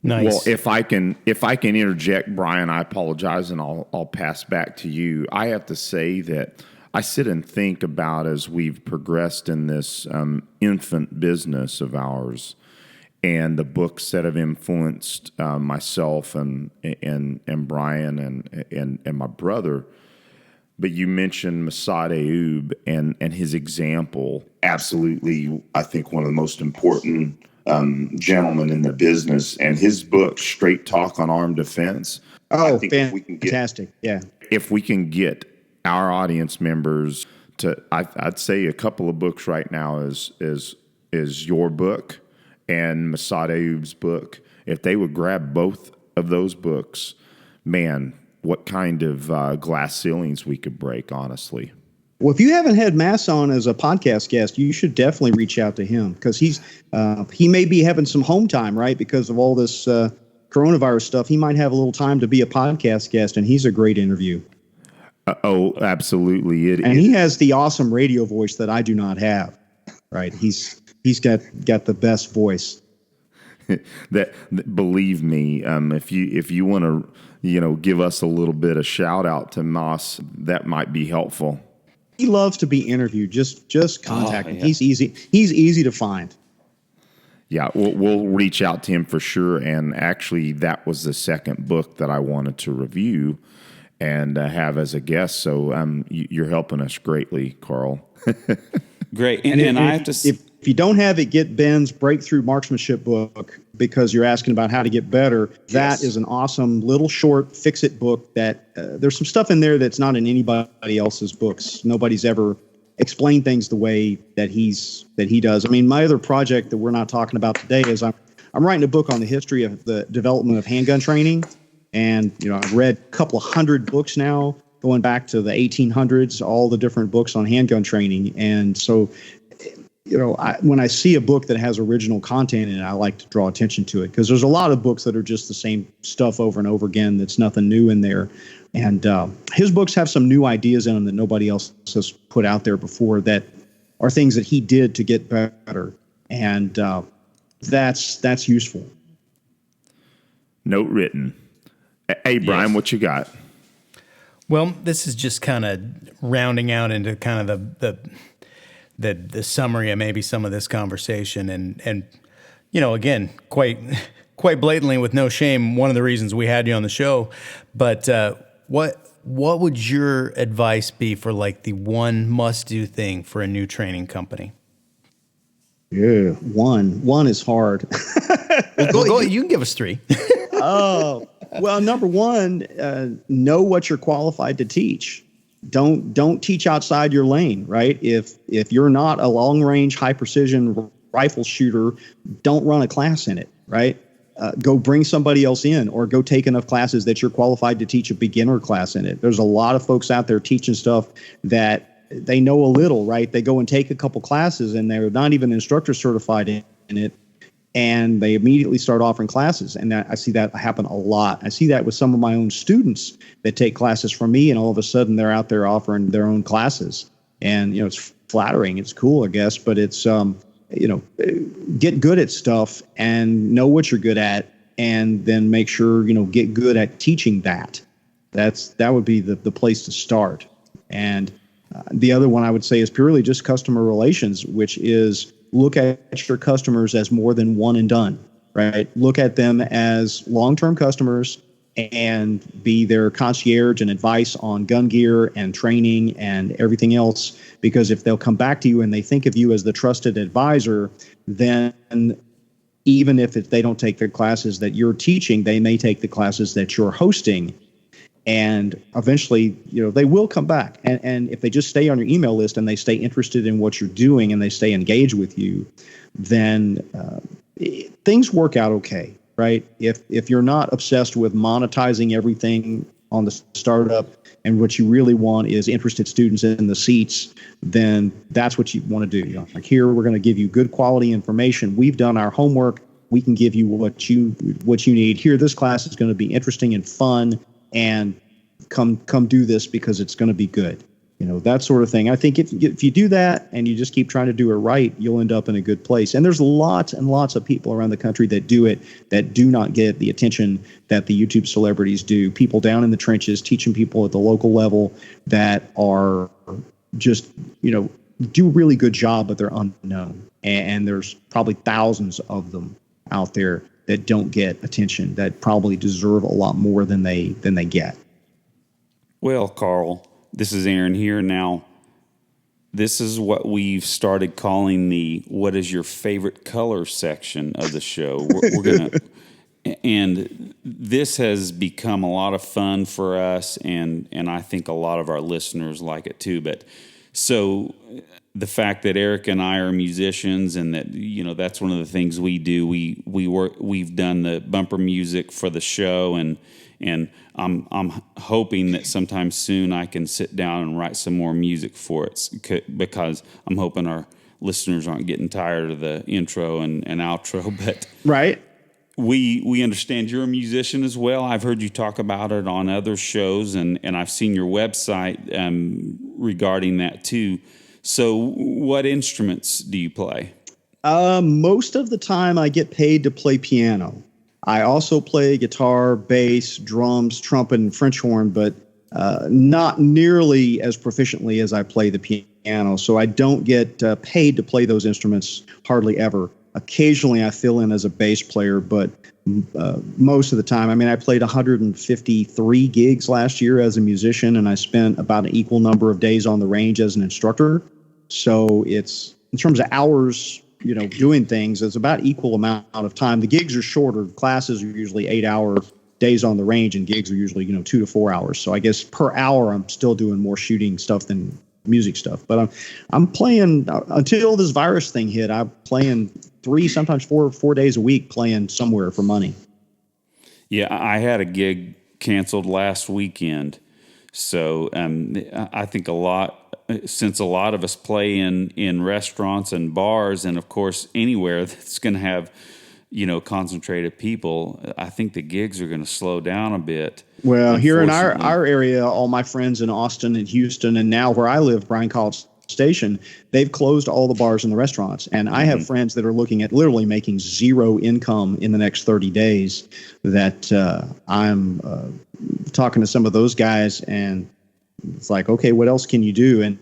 Nice. Well, if I can interject, Brian, I apologize, and I'll pass back to you. I have to say that I sit and think about, as we've progressed in this infant business of ours, and the books that have influenced myself and Brian and my brother. But you mentioned Masad Ayub and his example. Absolutely, I think one of the most important gentlemen in the business, and his book, Straight Talk on Armed Defense. Oh, fantastic. If we can get our audience members to, I'd say a couple of books right now is your book and Masad Ayub's book. If they would grab both of those books, man, what kind of glass ceilings we could break, honestly. Well, if you haven't had Mass on as a podcast guest, you should definitely reach out to him, because he may be having some home time, right? Because of all this coronavirus stuff, he might have a little time to be a podcast guest, and he's a great interview. Oh, absolutely. And he has the awesome radio voice that I do not have, right? He's got the best voice. That believe me, if you want to give us a little bit of shout out to Moss, that might be helpful. He loves to be interviewed. Just contact him. Yeah. He's easy to find. Yeah, we'll reach out to him for sure. And actually, that was the second book that I wanted to review and have as a guest. So you're helping us greatly, Karl. Great. And I have to... If you don't have it, get Ben's Breakthrough Marksmanship book, because you're asking about how to get better. That is an awesome little short fix-it book that there's some stuff in there that's not in anybody else's books. Nobody's ever explain things the way that he does. I mean, my other project that we're not talking about today is I'm writing a book on the history of the development of handgun training, and I've read a couple of hundred books now, going back to the 1800s, all the different books on handgun training, and so. When I see a book that has original content in it, I like to draw attention to it, because there's a lot of books that are just the same stuff over and over again. That's nothing new in there. And his books have some new ideas in them that nobody else has put out there before, that are things that he did to get better. And that's useful. Note written. Hey, Brian, Yes. what you got? Well, this is just kind of rounding out into kind of the summary of maybe some of this conversation, and again, quite blatantly, with no shame, one of the reasons we had you on the show. But what would your advice be for like the one must-do thing for a new training company? Yeah, one is hard. Go. You can give us three. Oh, well, number one, know what you're qualified to teach. Don't teach outside your lane, right? If you're not a long range, high precision rifle shooter, don't run a class in it, right? Go bring somebody else in, or go take enough classes that you're qualified to teach a beginner class in it. There's a lot of folks out there teaching stuff that they know a little, right? They go and take a couple classes and they're not even instructor certified in it, and they immediately start offering classes. And I see that happen a lot. I see that with some of my own students that take classes from me, and all of a sudden they're out there offering their own classes. And, it's flattering. It's cool, I guess, but it's, get good at stuff and know what you're good at, and then make sure, get good at teaching that. That would be the place to start. And the other one I would say is purely just customer relations, which is look at your customers as more than one and done, right? Look at them as long-term customers and be their concierge and advice on gun gear and training and everything else. Because if they'll come back to you and they think of you as the trusted advisor, then even if they don't take the classes that you're teaching, they may take the classes that you're hosting. And eventually, they will come back. And if they just stay on your email list and they stay interested in what you're doing and they stay engaged with you, then things work out okay, right? If you're not obsessed with monetizing everything on the startup, and what you really want is interested students in the seats, then that's what you want to do. Like, here, we're going to give you good quality information. We've done our homework. We can give you what you need. Here, this class is going to be interesting and fun, and come do this because it's going to be good. That sort of thing. I think if you do that and you just keep trying to do it right, you'll end up in a good place. And there's lots and lots of people around the country that do it, that do not get the attention that the YouTube celebrities do. People down in the trenches teaching people at the local level that are just, do a really good job, but they're unknown. And there's probably thousands of them out there that don't get attention, that probably deserve a lot more than they get. Well, Karl, this is Aaron here. Now, this is what we've started calling the "What is your favorite color?" section of the show. We're gonna, and this has become a lot of fun for us, and I think a lot of our listeners like it too. But so the fact that Eric and I are musicians, and that that's one of the things we do. We've done the bumper music for the show, and I'm hoping that sometime soon I can sit down and write some more music for it, because I'm hoping our listeners aren't getting tired of the intro and outro. But right, we understand you're a musician as well. I've heard you talk about it on other shows, and I've seen your website regarding that too. So what instruments do you play? Most of the time I get paid to play piano. I also play guitar, bass, drums, trumpet, and French horn, but not nearly as proficiently as I play the piano. So I don't get paid to play those instruments hardly ever. Occasionally I fill in as a bass player, but most of the time, I played 153 gigs last year as a musician, and I spent about an equal number of days on the range as an instructor. So it's, in terms of hours, doing things, it's about equal amount of time. The gigs are shorter. Classes are usually 8-hour days on the range, and gigs are usually 2 to 4 hours. So I guess per hour I'm still doing more shooting stuff than music stuff. But I'm playing until this virus thing hit. I'm playing 3, sometimes 4 days a week, playing somewhere for money. Yeah, I had a gig canceled last weekend. So I think since a lot of us play in restaurants and bars, and of course anywhere that's going to have, concentrated people, I think the gigs are going to slow down a bit. Well, here in our area, all my friends in Austin and Houston, and now where I live, Bryan College Station, they've closed all the bars and the restaurants. And I have friends that are looking at literally making zero income in the next 30 days that I'm talking to some of those guys, and it's like, okay, what else can you do? And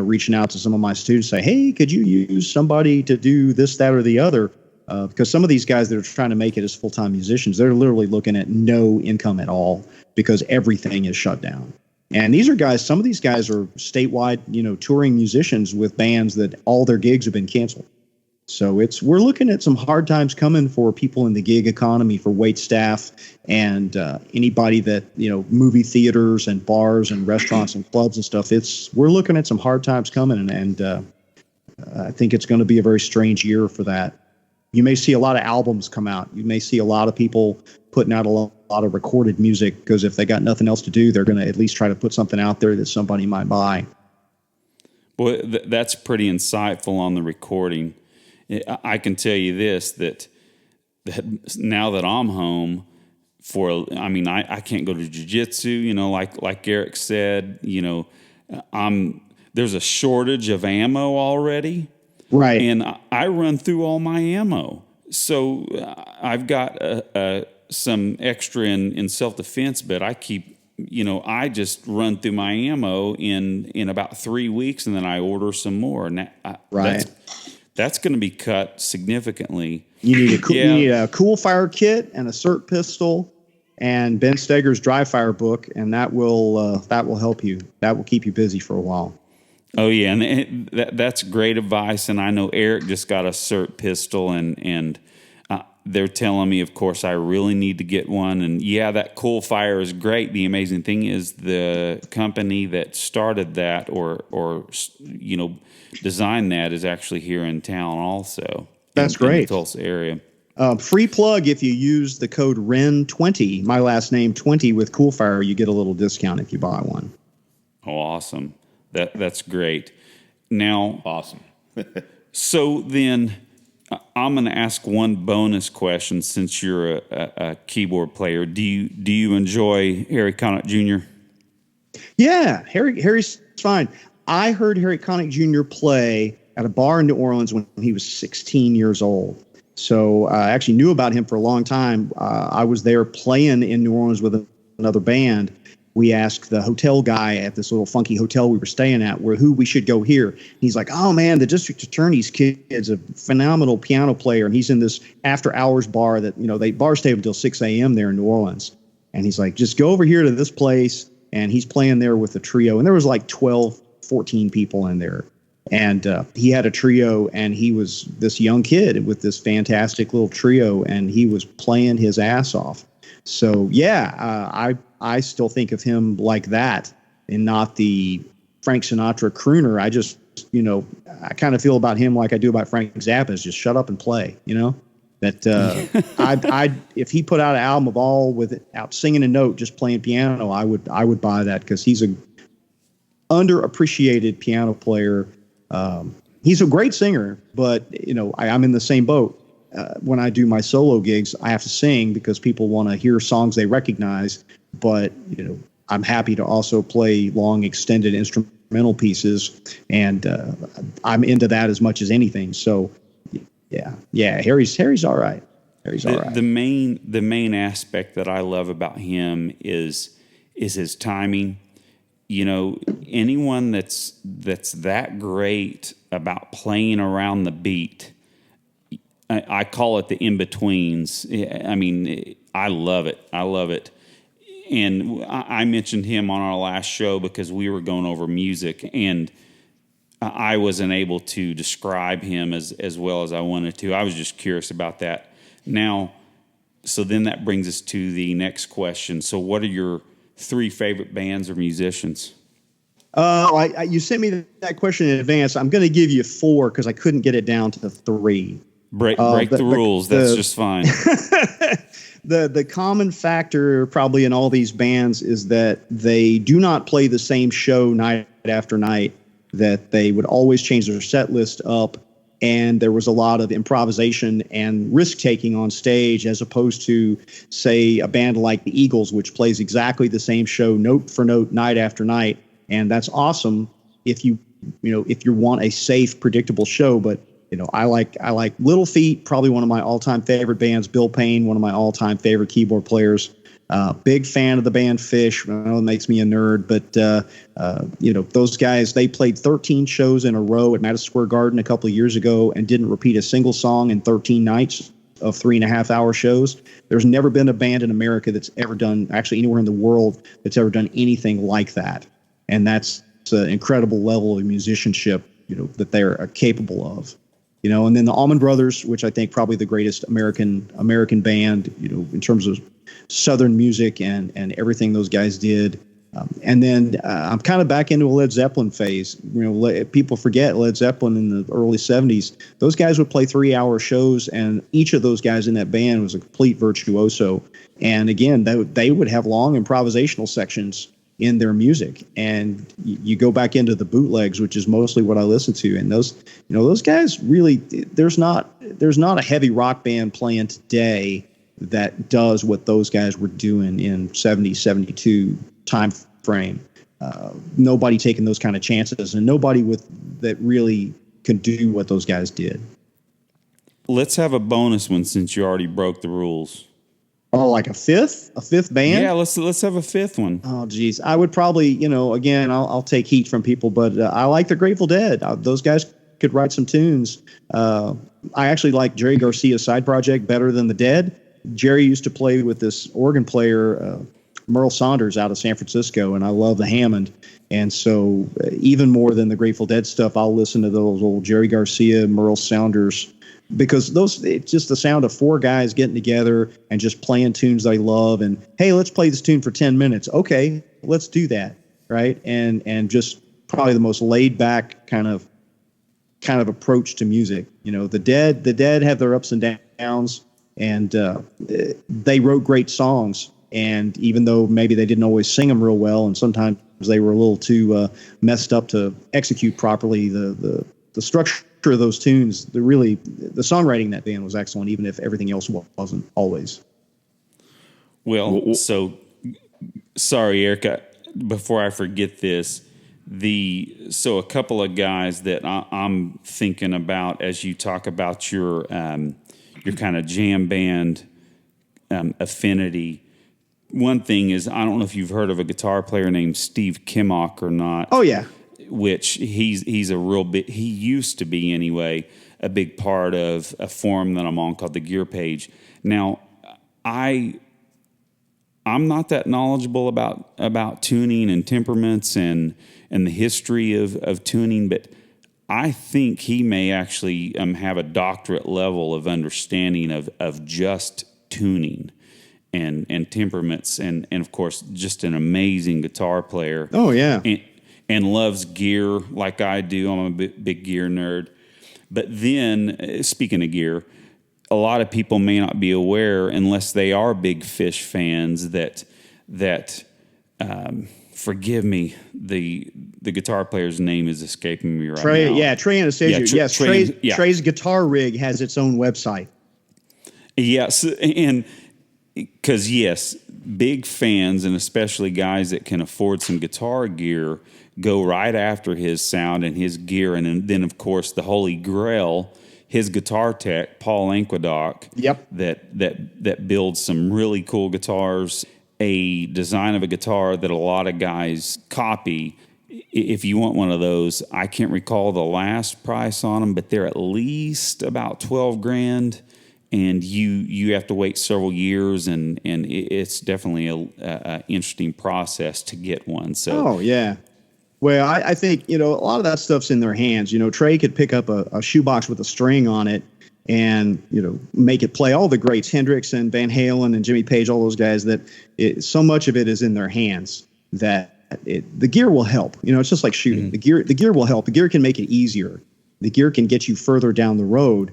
reaching out to some of my students, say, hey, could you use somebody to do this, that, or the other? Because some of these guys that are trying to make it as full-time musicians, they're literally looking at no income at all because everything is shut down. And these are guys, some of these guys are statewide, touring musicians with bands that all their gigs have been canceled. So we're looking at some hard times coming for people in the gig economy, for wait staff and anybody that, movie theaters and bars and restaurants and clubs and stuff. We're looking at some hard times coming, and I think it's going to be a very strange year for that. You may see a lot of albums come out. You may see a lot of people putting out a lot of recorded music, because if they got nothing else to do, they're going to at least try to put something out there that somebody might buy. Boy, that's pretty insightful on the recording. I can tell you this, that now that I'm home I can't go to jiu-jitsu, like Eric said, there's a shortage of ammo already. Right. And I run through all my ammo. So I've got some extra in self-defense, but I keep, I just run through my ammo in about 3 weeks, and then I order some more. And that's going to be cut significantly. You need a cool fire kit and a SIRT pistol and Ben Steger's dry fire book, and that will help you. That will keep you busy for a while. Oh yeah, and that's great advice. And I know Eric just got a SIRT pistol, and they're telling me, of course, I really need to get one. And yeah, that cool fire is great. The amazing thing is the company that started that or designed that is actually here in town also. That's great. In the Tulsa area. Free plug: if you use the code Rehn20, my last name 20 with Cool Fire, you get a little discount if you buy one. Oh, awesome. That's great. Now, awesome. So then, I'm going to ask one bonus question, since you're a keyboard player. Do you enjoy Harry Connick Jr.? Yeah, Harry's fine. I heard Harry Connick Jr. play at a bar in New Orleans when he was 16 years old. So I actually knew about him for a long time. I was there playing in New Orleans with another band. We asked the hotel guy at this little funky hotel we were staying at who we should go here. He's like, oh, man, the district attorney's kid's a phenomenal piano player, and he's in this after-hours bar that, they bars stay until 6 a.m. there in New Orleans. And he's like, just go over here to this place, and he's playing there with a trio. And there was like 12, 14 people in there. And he had a trio, and he was this young kid with this fantastic little trio, and he was playing his ass off. So, yeah, I still think of him like that, and not the Frank Sinatra crooner. I just, I kind of feel about him like I do about Frank Zappa, is just shut up and play, that if he put out an album of all without singing a note, just playing piano, I would buy that, because he's a underappreciated piano player. He's a great singer, but I'm in the same boat. When I do my solo gigs, I have to sing because people want to hear songs they recognize. But I'm happy to also play long, extended instrumental pieces, and I'm into that as much as anything. So, yeah, Harry's all right. Harry's all right. The main aspect that I love about him is his timing. Anyone that's that great about playing around the beat, I call it the in-betweens. I mean, I love it. And I mentioned him on our last show because we were going over music, and I wasn't able to describe him as well as I wanted to. I was just curious about that. Now, so then that brings us to the next question. So what are your 3 favorite bands or musicians? You sent me that question in advance. I'm going to give you 4 because I couldn't get it down to 3. Break the rules. That's just fine. The common factor probably in all these bands is that they do not play the same show night after night, that they would always change their set list up, and there was a lot of improvisation and risk-taking on stage, as opposed to, say, a band like the Eagles, which plays exactly the same show note for note night after night. And that's awesome if you want a safe, predictable show. But I like Little Feat, probably one of my all-time favorite bands. Bill Payne, one of my all-time favorite keyboard players. Big fan of the band Fish. I know it makes me a nerd, but those guys, they played 13 shows in a row at Madison Square Garden a couple of years ago and didn't repeat a single song in 13 nights of 3.5-hour shows. There's never been a band in America that's ever done, actually anywhere in the world, that's ever done anything like that. And that's an incredible level of musicianship, that they're capable of. And then the Allman Brothers, which I think probably the greatest American band, in terms of Southern music and everything those guys did. And then I'm kind of back into a Led Zeppelin phase. People forget Led Zeppelin in the early 70s. Those guys would play 3-hour shows, and each of those guys in that band was a complete virtuoso. And again, they would have long improvisational sections in their music. And you go back into the bootlegs, which is mostly what I listen to. And those guys really, there's not a heavy rock band playing today that does what those guys were doing in 70, 72 time frame. Nobody taking those kind of chances, and nobody that really can do what those guys did. Let's have a bonus one since you already broke the rules. Oh, like a fifth band? Yeah, let's have a 5th one. Oh, geez. I would probably, again, I'll take heat from people, but I like the Grateful Dead. Those guys could write some tunes. I actually like Jerry Garcia's side project better than the Dead. Jerry used to play with this organ player, Merle Saunders, out of San Francisco, and I love the Hammond. And so even more than the Grateful Dead stuff, I'll listen to those old Jerry Garcia, Merle Saunders, because it's just the sound of 4 guys getting together and just playing tunes they love. And, hey, let's play this tune for 10 minutes. Okay, let's do that, right? And just probably the most laid back kind of approach to music. The Dead have their ups and downs, and they wrote great songs. And even though maybe they didn't always sing them real well, and sometimes they were a little too messed up to execute properly the structure of those tunes, the songwriting in that band was excellent, even if everything else wasn't always. Well, so sorry, Eric. Before I forget this, a couple of guys that I'm thinking about as you talk about your kind of jam band affinity. One thing is, I don't know if you've heard of a guitar player named Steve Kimmock or not. Oh yeah. Which he's a real big, he used to be anyway, a big part of a forum that I'm on called the Gear Page. Now, I'm not that knowledgeable about tuning and temperaments and the history of tuning, but I think he may actually have a doctorate level of understanding of just tuning and temperaments, and of course just an amazing guitar player. Oh yeah. And loves gear like I do. I'm a big gear nerd. But then, speaking of gear, a lot of people may not be aware, unless they are big Fish fans, that forgive me, the guitar player's name is escaping me right now. Yeah, Trey Anastasio. Yeah, yes, Trey's guitar rig has its own website. Yes, and because yes, big fans, and especially guys that can afford some guitar gear, go right after his sound and his gear. And then, of course, the Holy Grail, his guitar tech, Paul Anquedoc, that builds some really cool guitars, a design of a guitar that a lot of guys copy. If you want one of those, I can't recall the last price on them, but they're at least about $12,000. And you have to wait several years, and it's definitely a interesting process to get one. So, oh yeah. Well, I think, a lot of that stuff's in their hands. Trey could pick up a shoebox with a string on it and, make it play all the greats, Hendrix and Van Halen and Jimmy Page, all those guys, so much of it is in their hands that the gear will help. It's just like shooting. The gear will help. The gear can make it easier. The gear can get you further down the road,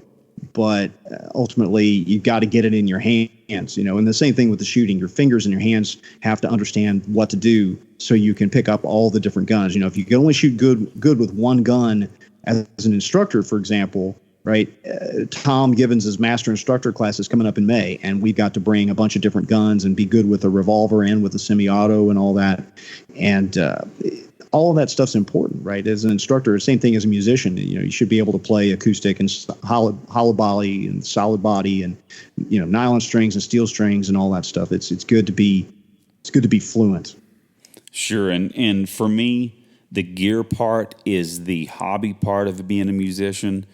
but ultimately you've got to get it in your hands. And the same thing with the shooting. Your fingers and your hands have to understand what to do so you can pick up all the different guns. If you can only shoot good with one gun as an instructor, for example, right? Tom Givens' master instructor class is coming up in May, and we've got to bring a bunch of different guns and be good with a revolver and with a semi-auto and all that. And all of that stuff's important, right? As an instructor, same thing as a musician. You should be able to play acoustic and hollow body and solid body and nylon strings and steel strings and all that stuff. It's good to be fluent. Sure, and for me, the gear part is the hobby part of being a musician.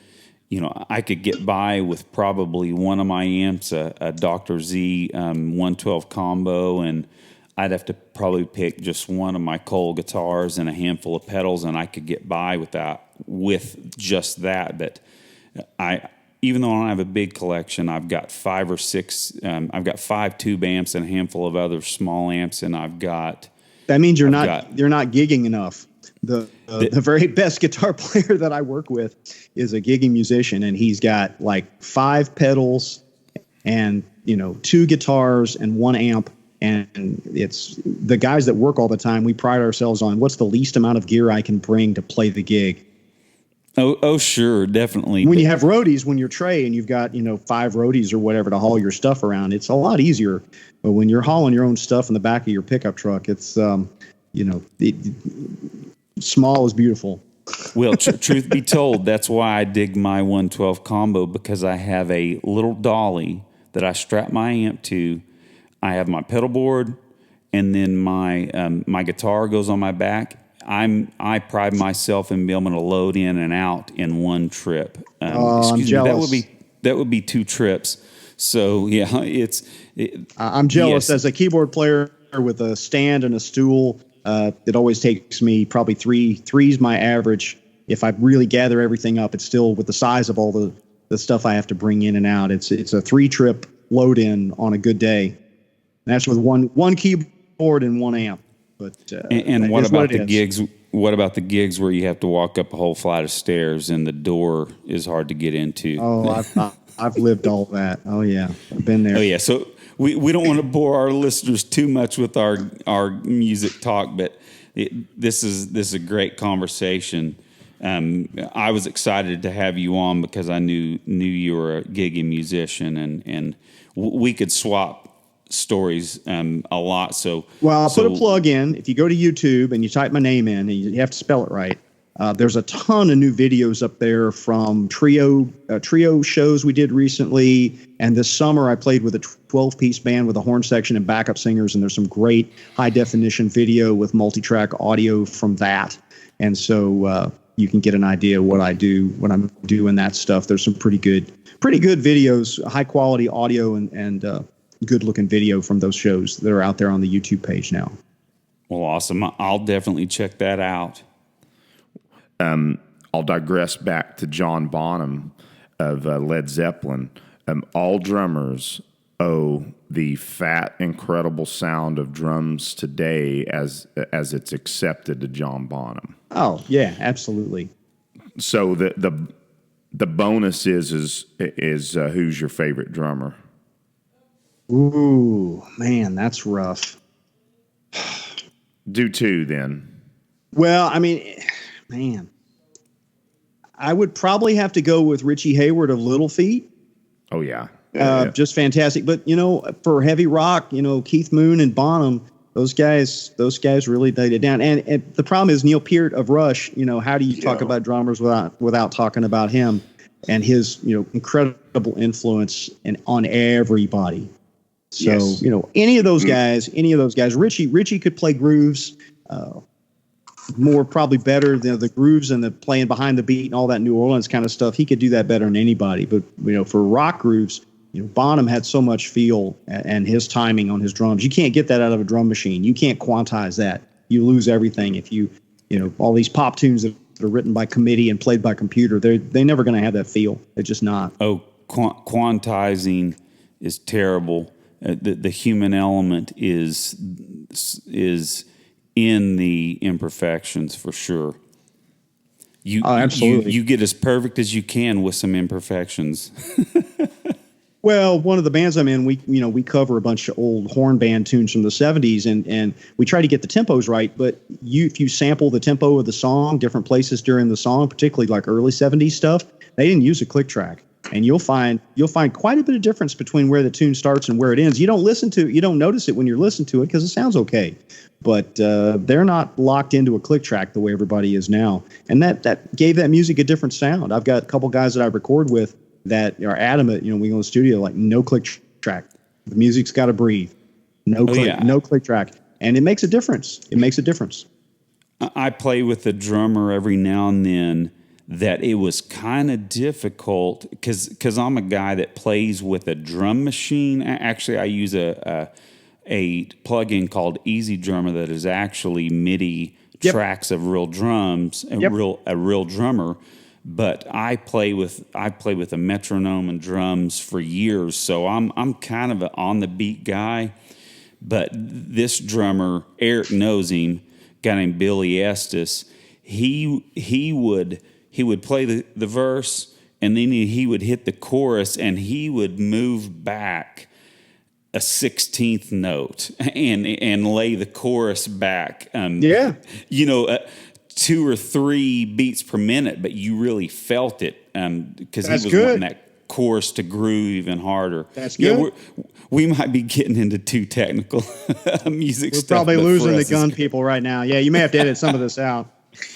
I could get by with probably one of my amps, a Dr. Z 112 combo, and I'd have to probably pick just one of my Cole guitars and a handful of pedals, and I could get by with just that. But even though I don't have a big collection, I've got 5 or 6. I've got 5 tube amps and a handful of other small amps, and I've got. That means you're not gigging enough. The very best guitar player that I work with is a gigging musician, and he's got like 5 pedals and 2 guitars and 1 amp. And it's the guys that work all the time. We pride ourselves on what's the least amount of gear I can bring to play the gig. Oh, sure, definitely. When you have roadies, when you're Trey and you've got 5 roadies or whatever to haul your stuff around, it's a lot easier. But when you're hauling your own stuff in the back of your pickup truck, it's small is beautiful. Well, truth be told, that's why I dig my 112 combo, because I have a little dolly that I strap my amp to. I have my pedal board, and then my guitar goes on my back. I pride myself in being able to load in and out in one trip. I'm jealous. That would be 2 trips. So yeah, I'm jealous. Yes. As a keyboard player with a stand and a stool. It always takes me probably three's my average. If I really gather everything up, it's still with the size of all the stuff I have to bring in and out. It's a 3-trip load in on a good day. And that's with one keyboard and 1 amp. But and what about the gigs? What about the gigs where you have to walk up a whole flight of stairs and the door is hard to get into? Oh, I've lived all that. Oh yeah, I've been there. Oh yeah, so. We don't want to bore our listeners too much with our music talk, but this is a great conversation. I was excited to have you on because I knew you were a gigging musician, and we could swap stories a lot. So I'll put a plug in. If you go to YouTube and you type my name in, and you have to spell it right. There's a ton of new videos up there from trio shows we did recently. And this summer I played with a 12-piece band with a horn section and backup singers. And there's some great high-definition video with multi-track audio from that. And so you can get an idea of what I do when I'm doing that stuff. There's some pretty good videos, high-quality audio and good-looking video from those shows that are out there on the YouTube page now. Well, awesome. I'll definitely check that out. I'll digress back to John Bonham of Led Zeppelin. All drummers owe the fat, incredible sound of drums today as it's accepted to John Bonham. Oh yeah, absolutely. So the bonus is who's your favorite drummer? Ooh, man, that's rough. Do 2 then. Well, I mean, man, I would probably have to go with Richie Hayward of Little Feat. Oh yeah. Just fantastic. But for heavy rock, Keith Moon and Bonham, those guys really laid it down. And the problem is Neil Peart of Rush. How do you talk about drummers without talking about him and his incredible influence on everybody. So yes. Any of those guys, Richie could play grooves. More probably better than the grooves and the playing behind the beat and all that New Orleans kind of stuff. He could do that better than anybody. But for rock grooves, Bonham had so much feel and his timing on his drums. You can't get that out of a drum machine. You can't quantize that. You lose everything if all these pop tunes that are written by committee and played by computer. They're never going to have that feel. They're just not. Oh, quantizing is terrible. The human element is in the imperfections for sure. Absolutely. You get as perfect as you can with some imperfections. Well, one of the bands I'm in, we cover a bunch of old horn band tunes from the 70s, and we try to get the tempos right. But if you sample the tempo of the song, different places during the song, particularly like early 70s stuff, they didn't use a click track, and you'll find quite a bit of difference between where the tune starts and where it ends. You don't notice it when you're listening to it because it sounds okay, but they're not locked into a click track the way everybody is now, and that gave that music a different sound. I've got a couple guys that I record with that are adamant, we go in the studio, like, no click track. The music's got to breathe. No click track. And it makes a difference. I play with a drummer every now and then that it was kind of difficult because I'm a guy that plays with a drum machine. Actually, I use a plugin called Easy Drummer that is actually MIDI tracks of real drums, a real drummer. But I play with a metronome and drums for years, so I'm kind of an on the beat guy. But this drummer, Eric knows him, guy named Billy Estes. He would play the verse, and then he would hit the chorus, and he would move back a 16th note and lay the chorus back. 2 or 3 beats per minute, but you really felt it because he was wanting that chorus to groove even harder. That's good. Yeah, we might be getting into too technical music stuff. We're probably losing the gun people right now. Yeah, you may have to edit some of this out.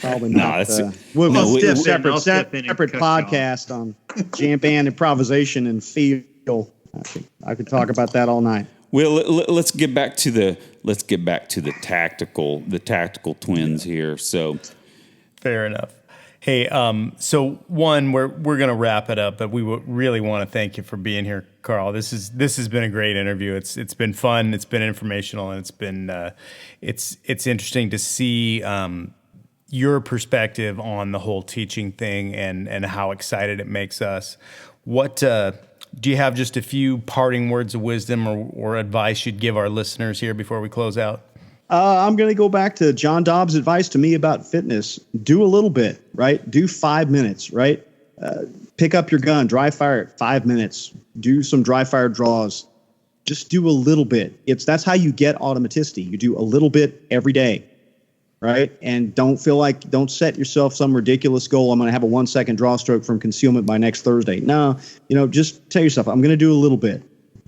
Probably not. We'll do a separate podcast on jam band improvisation and feel. I could talk about that all night. Well, let's get back to the tactical twins here. So, fair enough. Hey, so one, we're going to wrap it up, but we really want to thank you for being here, Karl. This has been a great interview. It's been fun. It's been informational, and it's been it's interesting to see your perspective on the whole teaching thing and how excited it makes us. What do you have just a few parting words of wisdom or advice you'd give our listeners here before we close out? I'm going to go back to John Dobbs' advice to me about fitness. Do a little bit, right? Do 5 minutes, right? Pick up your gun, dry fire it 5 minutes. Do some dry fire draws. Just do a little bit. That's how you get automaticity. You do a little bit every day, right? And don't set yourself some ridiculous goal. I'm going to have a 1 second draw stroke from concealment by next Thursday. No, just tell yourself, I'm going to do a little bit.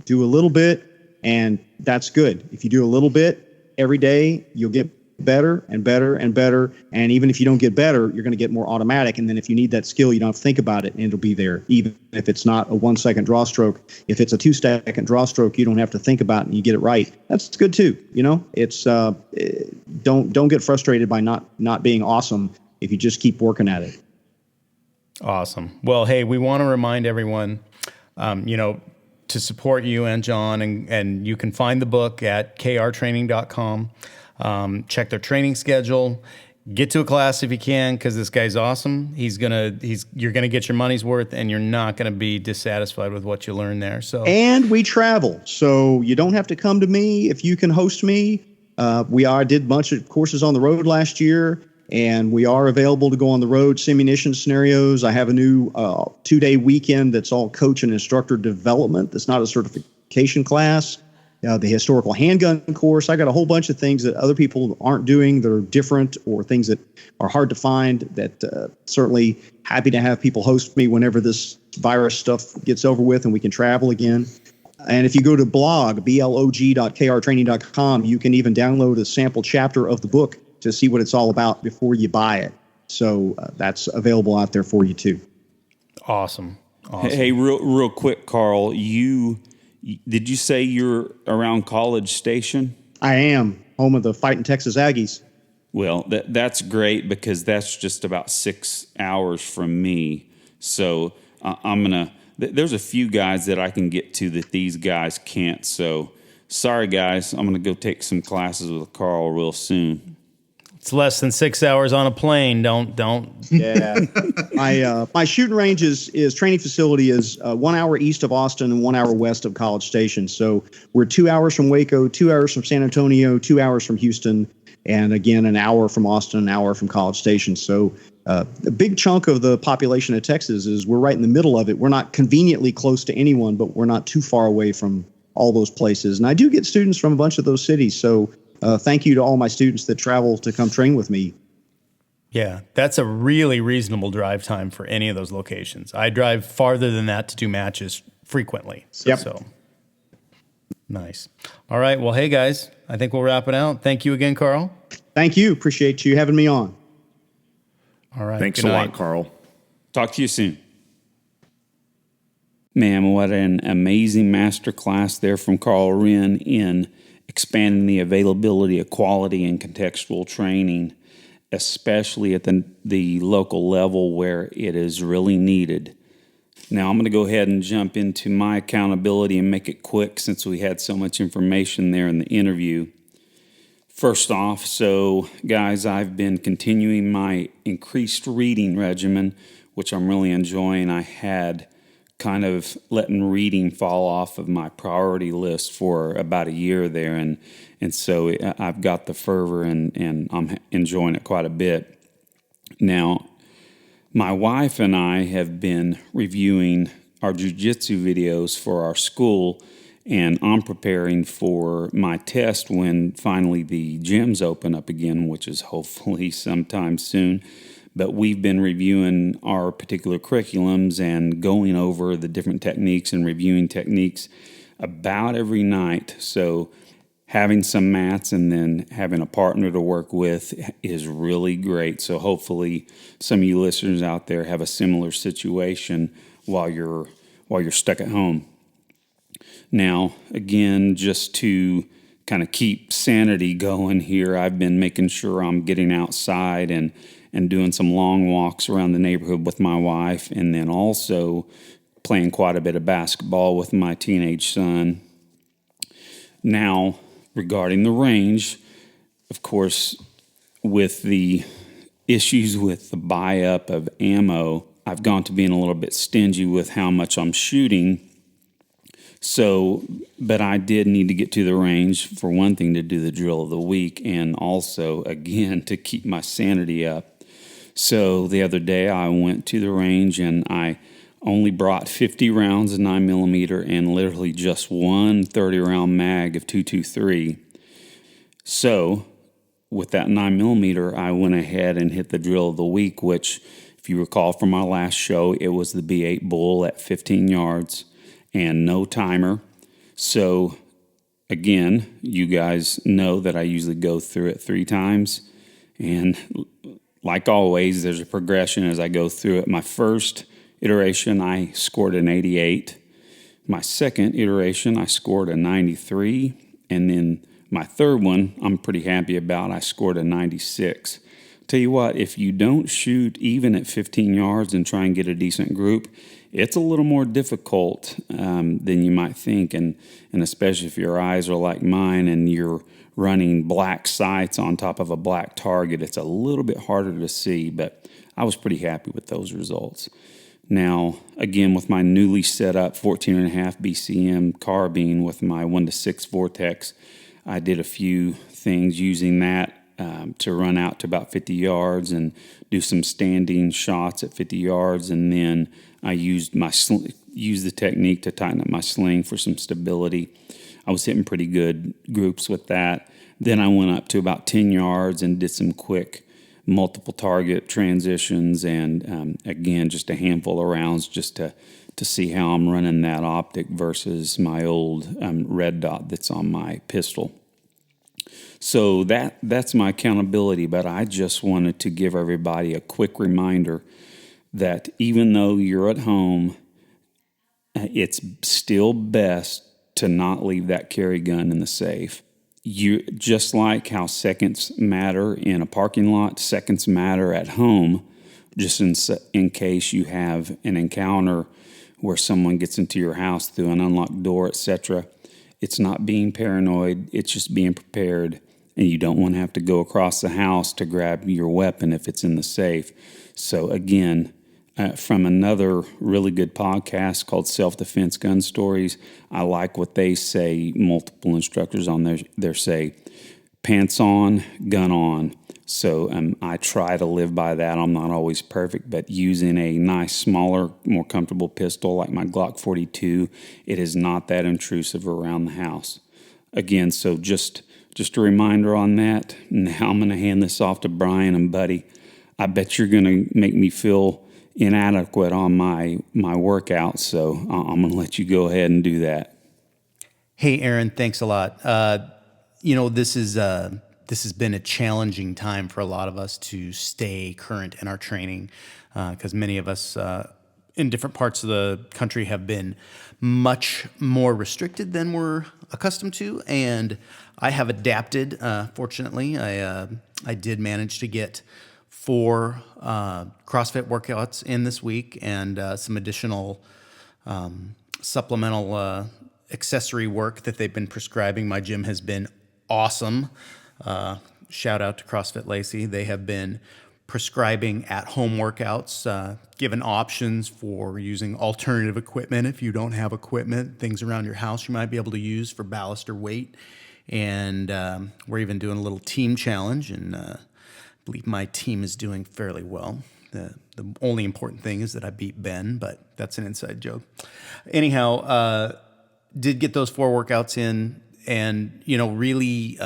Do a little bit, and that's good. If you do a little bit every day, you'll get better and better and better. And even if you don't get better, you're going to get more automatic. And then if you need that skill, you don't have to think about it, and it'll be there. Even if it's not a 1 second draw stroke, if it's a 2 second draw stroke, you don't have to think about it and you get it right. That's good too. It's don't get frustrated by not being awesome if you just keep working at it. Awesome. Well, hey, we want to remind everyone, to support you and John, and you can find the book at krtraining.com. Check their training schedule. Get to a class if you can, because this guy's awesome. You're gonna get your money's worth, and you're not gonna be dissatisfied with what you learn there. So, and we travel, so you don't have to come to me if you can host me. Did a bunch of courses on the road last year, and we are available to go on the road, simunition scenarios. I have a new 2-day weekend that's all coach and instructor development. That's not a certification class. The historical handgun course. I got a whole bunch of things that other people aren't doing that are different, or things that are hard to find. That certainly happy to have people host me whenever this virus stuff gets over with and we can travel again. And if you go to blog.krtraining.com, you can even download a sample chapter of the book to see what it's all about before you buy it. So that's available out there for you too. Awesome. Hey, real quick, Karl, did you say you're around College Station? I am, home of the Fighting Texas Aggies. Well, that's great, because that's just about 6 hours from me. So there's a few guys that I can get to that these guys can't. So sorry, guys, I'm going to go take some classes with Karl real soon. It's less than 6 hours on a plane. Don't. Yeah. My shooting range is training facility is 1 hour east of Austin and 1 hour west of College Station. So we're 2 hours from Waco, 2 hours from San Antonio, 2 hours from Houston, and again, an hour from Austin, an hour from College Station. So a big chunk of the population of Texas is we're right in the middle of it. We're not conveniently close to anyone, but we're not too far away from all those places. And I do get students from a bunch of those cities. So thank you to all my students that travel to come train with me. Yeah, that's a really reasonable drive time for any of those locations. I drive farther than that to do matches frequently. Yep. So nice. All right. Well, hey, guys, I think we'll wrap it out. Thank you again, Karl. Thank you. Appreciate you having me on. All right. Thanks good a night. lot, Karl. Talk to you soon. Man, what an amazing masterclass there from Karl Rehn in expanding the availability of quality and contextual training, especially at the local level where it is really needed. Now, I'm going to go ahead and jump into my accountability and make it quick since we had so much information there in the interview. First off, so guys, I've been continuing my increased reading regimen, which I'm really enjoying. I had kind of letting reading fall off of my priority list for about a year there, and so I've got the fervor and I'm enjoying it quite a bit. Now, my wife and I have been reviewing our jiu-jitsu videos for our school, and I'm preparing for my test when finally the gyms open up again, which is hopefully sometime soon. But we've been reviewing our particular curriculums and going over the different techniques and reviewing techniques about every night. So having some mats and then having a partner to work with is really great. So hopefully some of you listeners out there have a similar situation while you're stuck at home. Now, again, just to kind of keep sanity going here, I've been making sure I'm getting outside and doing some long walks around the neighborhood with my wife, and then also playing quite a bit of basketball with my teenage son. Now, regarding the range, of course, with the issues with the buy-up of ammo, I've gone to being a little bit stingy with how much I'm shooting. So, but I did need to get to the range, for one thing, to do the drill of the week, and also, again, to keep my sanity up. So the other day I went to the range and I only brought 50 rounds of 9mm and literally just one 30-round mag of 223. So with that 9mm, I went ahead and hit the drill of the week, which, if you recall from our last show, it was the B8 Bull at 15 yards. And no timer. So again, you guys know that I usually go through it 3 times. And like always, there's a progression as I go through it. My first iteration, I scored an 88. My second iteration, I scored a 93. And then my third one, I'm pretty happy about. I scored a 96. Tell you what, if you don't shoot even at 15 yards and try and get a decent group, it's a little more difficult than you might think, and especially if your eyes are like mine and you're running black sights on top of a black target, it's a little bit harder to see, but I was pretty happy with those results. Now, again, with my newly set up 14.5 BCM carbine with my 1-6 Vortex, I did a few things using that to run out to about 50 yards and do some standing shots at 50 yards, and then I used the technique to tighten up my sling for some stability. I was hitting pretty good groups with that. Then I went up to about 10 yards and did some quick multiple target transitions, and again, just a handful of rounds just to see how I'm running that optic versus my old red dot that's on my pistol. So that's my accountability, but I just wanted to give everybody a quick reminder that even though you're at home, it's still best to not leave that carry gun in the safe. You just like how seconds matter in a parking lot, seconds matter at home, just in case you have an encounter where someone gets into your house through an unlocked door, etc. It's not being paranoid, it's just being prepared. and you don't want to have to go across the house to grab your weapon if it's in the safe. So again, from another really good podcast called Self-Defense Gun Stories, I like what they say. Multiple instructors on there say, pants on, gun on. So I try to live by that. I'm not always perfect, but using a nice, smaller, more comfortable pistol like my Glock 42, it is not that intrusive around the house. Again, so just a reminder on that. Now I'm going to hand this off to Brian, and buddy, I bet you're going to make me feel inadequate on my workout, so I'm going to let you go ahead and do that. Hey, Aaron, thanks a lot. This has been a challenging time for a lot of us to stay current in our training, because many of us in different parts of the country have been much more restricted than we're accustomed to, and I have adapted. Fortunately, I did manage to get 4 CrossFit workouts in this week, and some additional supplemental accessory work that they've been prescribing. My gym has been awesome. Shout out to CrossFit Lacey. They have been prescribing at-home workouts, given options for using alternative equipment if you don't have equipment, things around your house you might be able to use for ballast or weight. And we're even doing a little team challenge, and I believe my team is doing fairly well. The only important thing is that I beat Ben, but that's an inside joke. Anyhow, did get those 4 workouts in, and really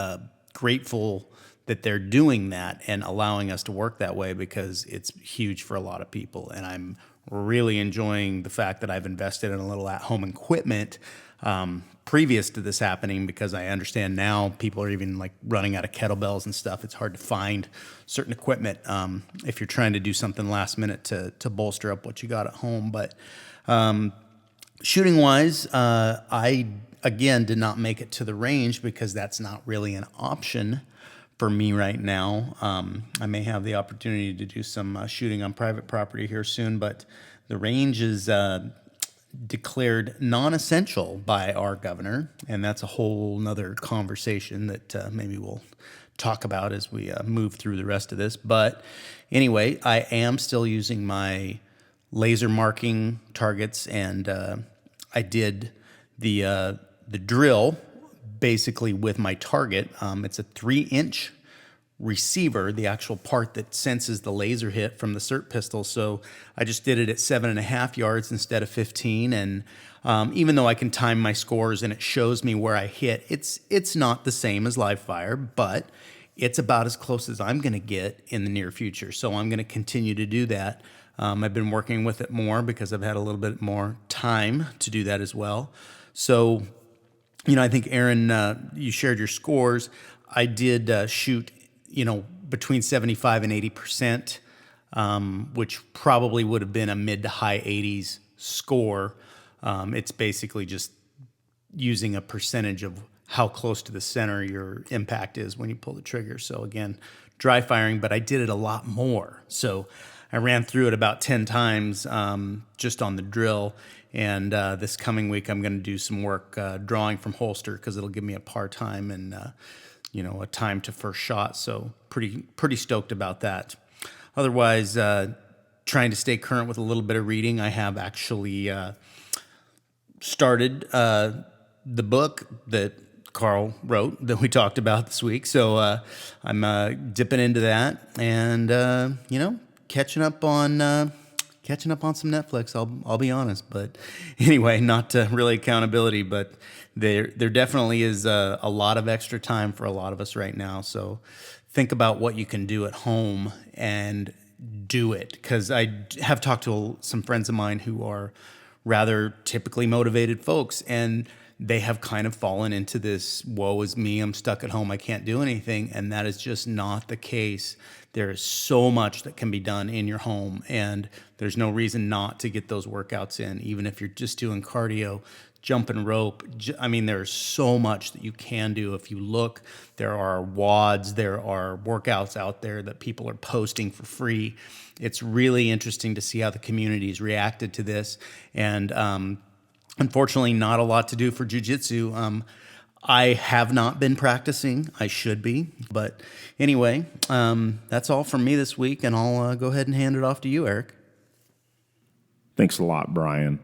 grateful that they're doing that and allowing us to work that way, because it's huge for a lot of people. And I'm really enjoying the fact that I've invested in a little at-home equipment previous to this happening, because I understand now people are even like running out of kettlebells and stuff. It's hard to find certain equipment if you're trying to do something last minute to bolster up what you got at home. But shooting wise, I again did not make it to the range because that's not really an option for me right now. I may have the opportunity to do some shooting on private property here soon, but the range is declared non-essential by our governor, and that's a whole nother conversation that maybe we'll talk about as we move through the rest of this. But anyway, I am still using my laser marking targets, and I did the drill basically with my target. It's a 3-inch receiver, the actual part that senses the laser hit from the SIRT pistol. So I just did it at 7.5 yards instead of 15. And even though I can time my scores and it shows me where I hit, it's not the same as live fire, but it's about as close as I'm going to get in the near future. So I'm going to continue to do that. I've been working with it more because I've had a little bit more time to do that as well. So, I think, Aaron, you shared your scores. I did shoot, between 75 and 80%, which probably would have been a mid to high 80s score. It's basically just using a percentage of how close to the center your impact is when you pull the trigger. So again, dry firing, but I did it a lot more. So I ran through it about 10 times just on the drill. And this coming week, I'm going to do some work drawing from holster, because it'll give me a par time and a time to first shot. So pretty stoked about that. Otherwise, trying to stay current with a little bit of reading. I have actually started the book that Karl wrote that we talked about this week. So I'm dipping into that and catching up on some Netflix. I'll be honest, but anyway, not really accountability, but there definitely is a lot of extra time for a lot of us right now. So think about what you can do at home and do it. Because I have talked to some friends of mine who are rather typically motivated folks, and they have kind of fallen into this, woe is me, I'm stuck at home, I can't do anything. And that is just not the case. There is so much that can be done in your home, and there's no reason not to get those workouts in, even if you're just doing cardio, jumping rope. There's so much that you can do. If you look, there are WODs, there are workouts out there that people are posting for free. It's really interesting to see how the community's reacted to this. And unfortunately, not a lot to do for jiu-jitsu. I have not been practicing. I should be. But anyway, that's all from me this week, and I'll go ahead and hand it off to you, Eric. Thanks a lot, Brian.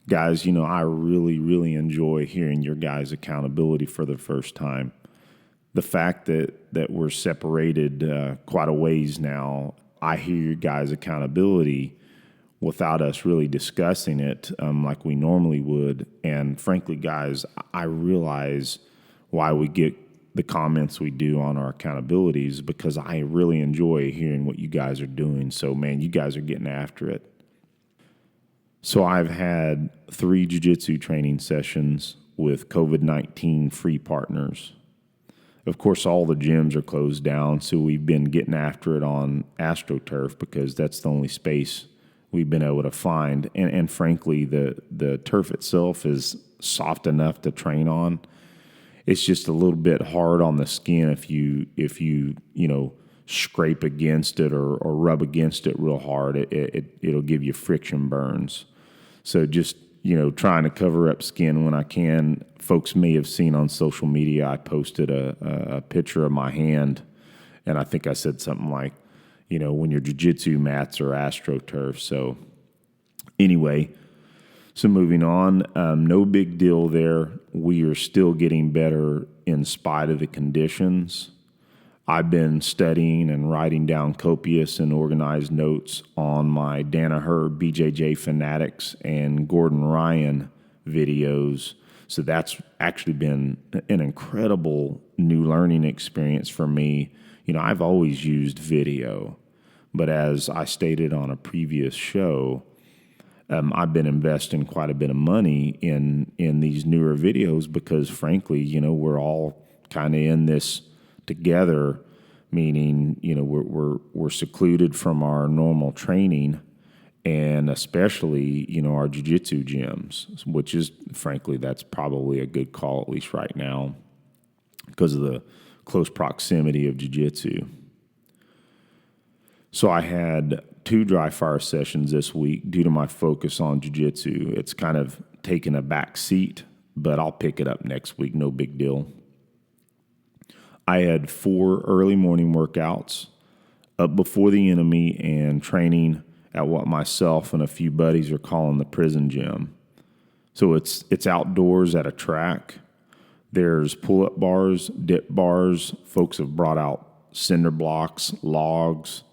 Guys, I really, really enjoy hearing your guys' accountability for the first time. The fact that we're separated quite a ways now, I hear your guys' accountability without us really discussing it like we normally would. And frankly, guys, I realize why we get the comments we do on our accountabilities, because I really enjoy hearing what you guys are doing. So, man, you guys are getting after it. So I've had 3 jiu-jitsu training sessions with COVID-19 free partners. Of course, all the gyms are closed down, so we've been getting after it on AstroTurf because that's the only space we've been able to find. And frankly, the turf itself is soft enough to train on. It's just a little bit hard on the skin if you scrape against it or rub against it real hard. It'll give you friction burns. So just trying to cover up skin when I can. Folks may have seen on social media I posted a picture of my hand, and I think I said something like, when your jiu-jitsu mats are AstroTurf. So anyway, so moving on, no big deal there. We are still getting better in spite of the conditions. I've been studying and writing down copious and organized notes on my Danaher, BJJ Fanatics, and Gordon Ryan videos. So that's actually been an incredible new learning experience for me. I've always used video, but as I stated on a previous show, I've been investing quite a bit of money in these newer videos because, frankly, we're all kind of in this together, meaning we're secluded from our normal training, and especially our jiu-jitsu gyms, which is, frankly, that's probably a good call, at least right now, because of the close proximity of jiu-jitsu. So I had 2 dry fire sessions this week due to my focus on jiu-jitsu. It's kind of taken a back seat, but I'll pick it up next week, no big deal. I had 4 early morning workouts up before the enemy and training at what myself and a few buddies are calling the prison gym. So it's outdoors at a track. There's pull-up bars, dip bars. Folks have brought out cinder blocks, logs,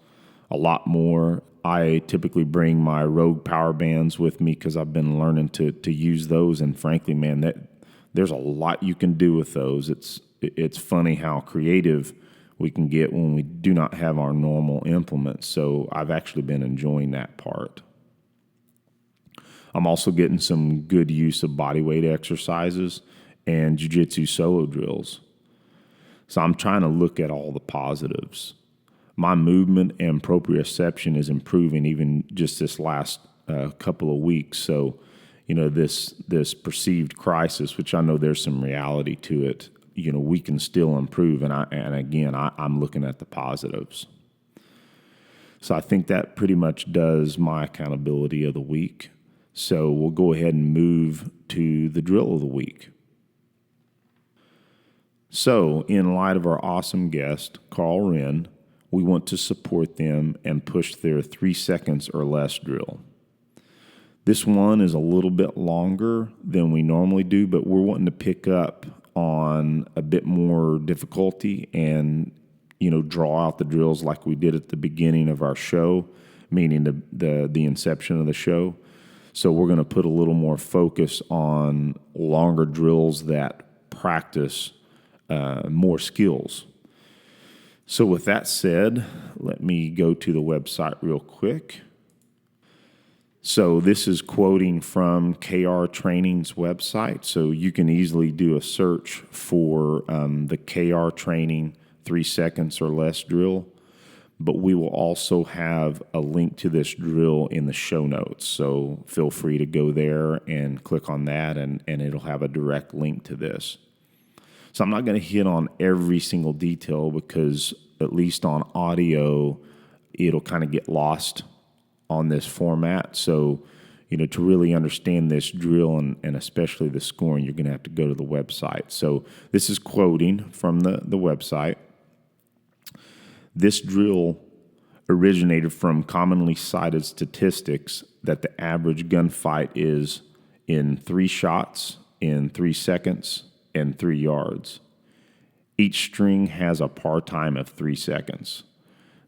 a lot more. I typically bring my Rogue power bands with me because I've been learning to use those. And frankly, man, there's a lot you can do with those. It's funny how creative we can get when we do not have our normal implements. So I've actually been enjoying that part. I'm also getting some good use of bodyweight exercises and jiu-jitsu solo drills. So I'm trying to look at all the positives. My movement and proprioception is improving even just this last couple of weeks. So, this perceived crisis, which I know there's some reality to it, we can still improve. And I'm looking at the positives. So I think that pretty much does my accountability of the week. So we'll go ahead and move to the drill of the week. So in light of our awesome guest, Karl Rehn, we want to support them and push their 3 seconds or less drill. This one is a little bit longer than we normally do, but we're wanting to pick up on a bit more difficulty and, draw out the drills like we did at the beginning of our show, meaning the inception of the show. So we're going to put a little more focus on longer drills that practice more skills. So with that said, let me go to the website real quick. So this is quoting from KR Training's website. So you can easily do a search for the KR Training 3 seconds or less drill. But we will also have a link to this drill in the show notes. So feel free to go there and click on that, and it'll have a direct link to this. So I'm not going to hit on every single detail because, at least on audio, it'll kind of get lost on this format. So, to really understand this drill and especially the scoring, you're going to have to go to the website. So this is quoting from the website. This drill originated from commonly cited statistics that the average gunfight is in 3 shots, in 3 seconds, and 3 yards. Each string has a par time of 3 seconds.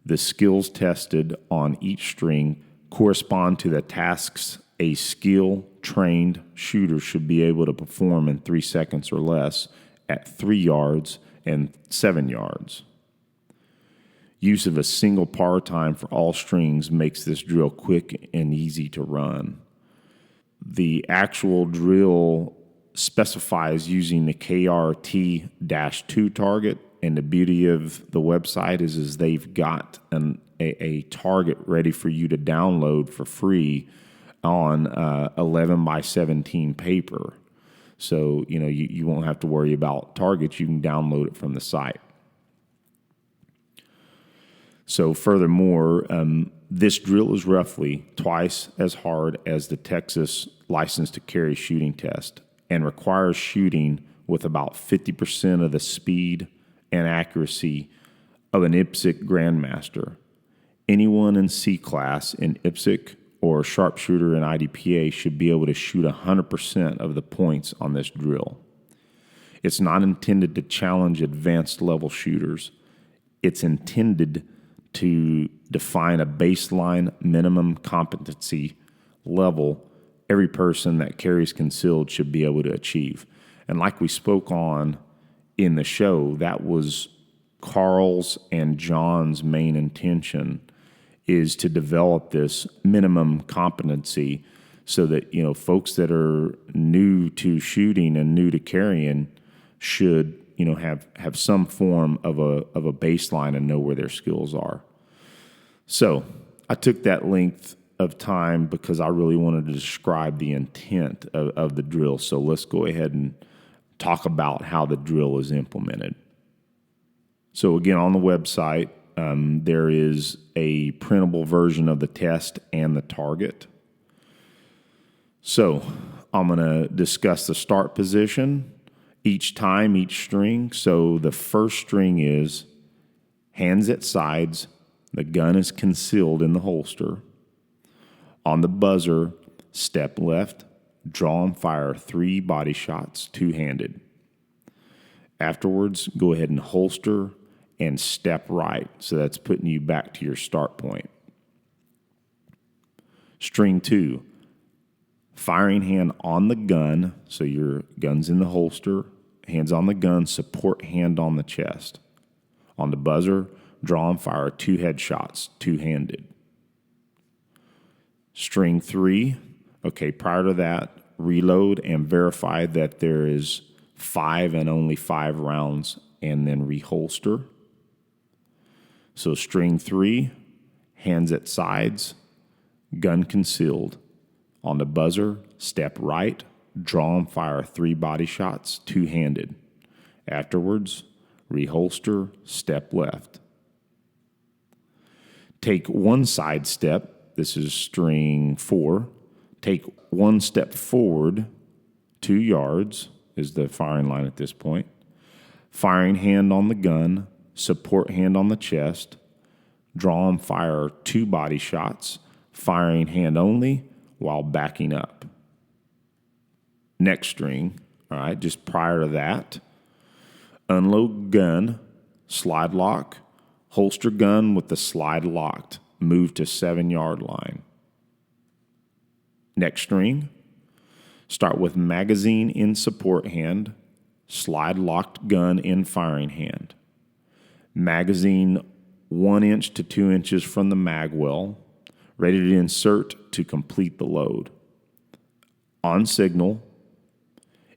The skills tested on each string correspond to the tasks a skill-trained shooter should be able to perform in 3 seconds or less at 3 yards and 7 yards. Use of a single par time for all strings makes this drill quick and easy to run. The actual drill specifies using the KRT-2 target, and the beauty of the website is they've got a target ready for you to download for free on 11 by 17 paper. So, you won't have to worry about targets. You can download it from the site. So furthermore, this drill is roughly twice as hard as the Texas license to carry shooting test and requires shooting with about 50% of the speed and accuracy of an IPSC Grandmaster. Anyone in C class in IPSC or sharpshooter in IDPA should be able to shoot 100% of the points on this drill. It's not intended to challenge advanced level shooters. It's intended to define a baseline minimum competency level every person that carries concealed should be able to achieve. And like we spoke on in the show, that was Karl's and John's main intention, is to develop this minimum competency so that, folks that are new to shooting and new to carrying should have some form of a baseline and know where their skills are. So I took that length of time because I really wanted to describe the intent of the drill. So let's go ahead and talk about how the drill is implemented. So again, on the website, there is a printable version of the test and the target. So I'm going to discuss the start position each time, each string. So the first string is hands at sides. The gun is concealed in the holster. On the buzzer, step left, draw and fire 3 body shots, 2-handed. Afterwards, go ahead and holster and step right. So that's putting you back to your start point. String 2, firing hand on the gun. So your gun's in the holster, hands on the gun, support hand on the chest. On the buzzer, draw and fire 2 headshots, 2-handed. String 3, prior to that, reload and verify that there is 5 and only 5 rounds, and then reholster. So string 3, hands at sides, gun concealed. On the buzzer, step right, draw and fire 3 body shots, 2-handed. Afterwards, reholster, step left. Take 1 side step. This is string 4. Take 1 step forward, 2 yards is the firing line at this point. Firing hand on the gun, support hand on the chest. Draw and fire 2 body shots, firing hand only while backing up. Next string, just prior to that, unload gun, slide lock, holster gun with the slide locked, move to 7-yard line. Next string, start with magazine in support hand, slide locked gun in firing hand. Magazine 1 inch to 2 inches from the mag well, ready to insert to complete the load. On signal,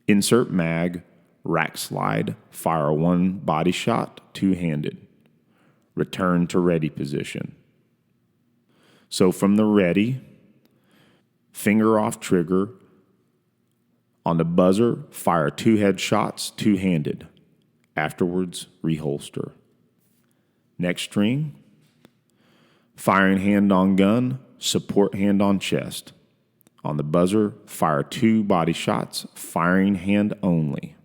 insert mag, rack slide, fire 1 body shot, 2-handed. Return to ready position. So from the ready, finger off trigger. On the buzzer, fire 2 headshots, 2-handed. Afterwards, reholster. Next string, firing hand on gun, support hand on chest. On the buzzer, fire 2 body shots, firing hand only.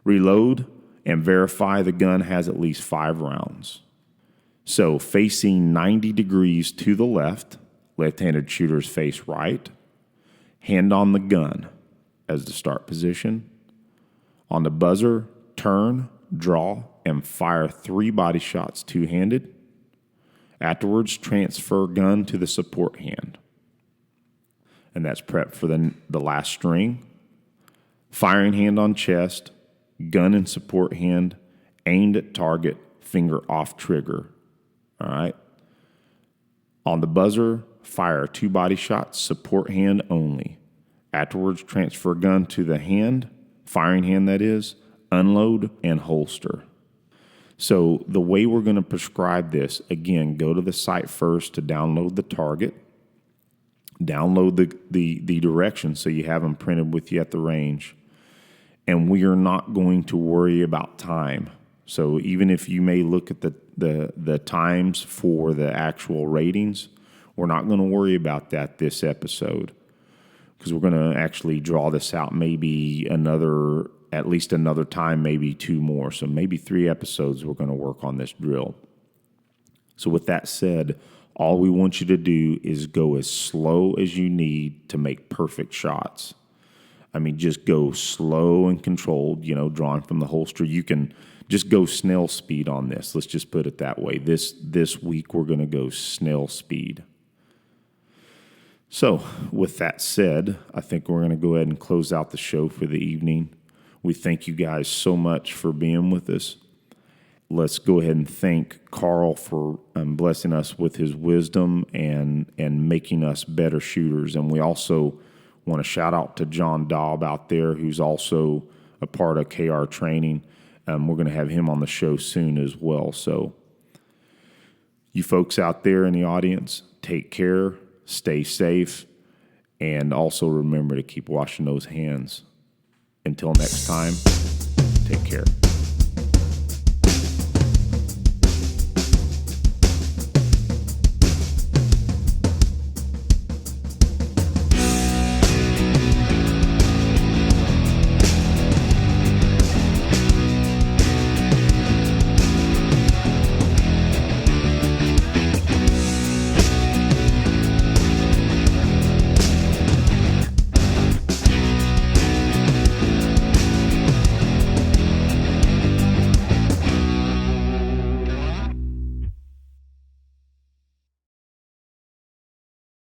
Reload and verify the gun has at least 5 rounds. So facing 90 degrees to the left, left-handed shooters face right. Hand on the gun as the start position. On the buzzer, turn, draw, and fire 3 body shots two-handed. Afterwards, transfer gun to the support hand. And that's prep for the last string. Firing hand on chest, gun in support hand, aimed at target, finger off trigger. All right. On the buzzer, fire 2 body shots, support hand only. Afterwards, transfer gun to the hand, firing hand that is, unload and holster. So the way we're going to prescribe this, again, go to the site first to download the target, download the directions so you have them printed with you at the range, and we are not going to worry about time. So even if you may look at the times for the actual ratings, we're not going to worry about that this episode, because we're going to actually draw this out maybe at least another time, maybe 2 more. So maybe 3 episodes we're going to work on this drill. So with that said, all we want you to do is go as slow as you need to make perfect shots. I mean, just go slow and controlled, drawing from the holster. You can just go snail speed on this. Let's just put it that way. This week we're going to go snail speed. So with that said, I think we're going to go ahead and close out the show for the evening. We thank you guys so much for being with us. Let's go ahead and thank Karl for blessing us with his wisdom and making us better shooters. And we also want to shout out to John Daub out there, who's also a part of KR training. We're going to have him on the show soon as well. So you folks out there in the audience, take care, stay safe, and also remember to keep washing those hands. Until next time, take care.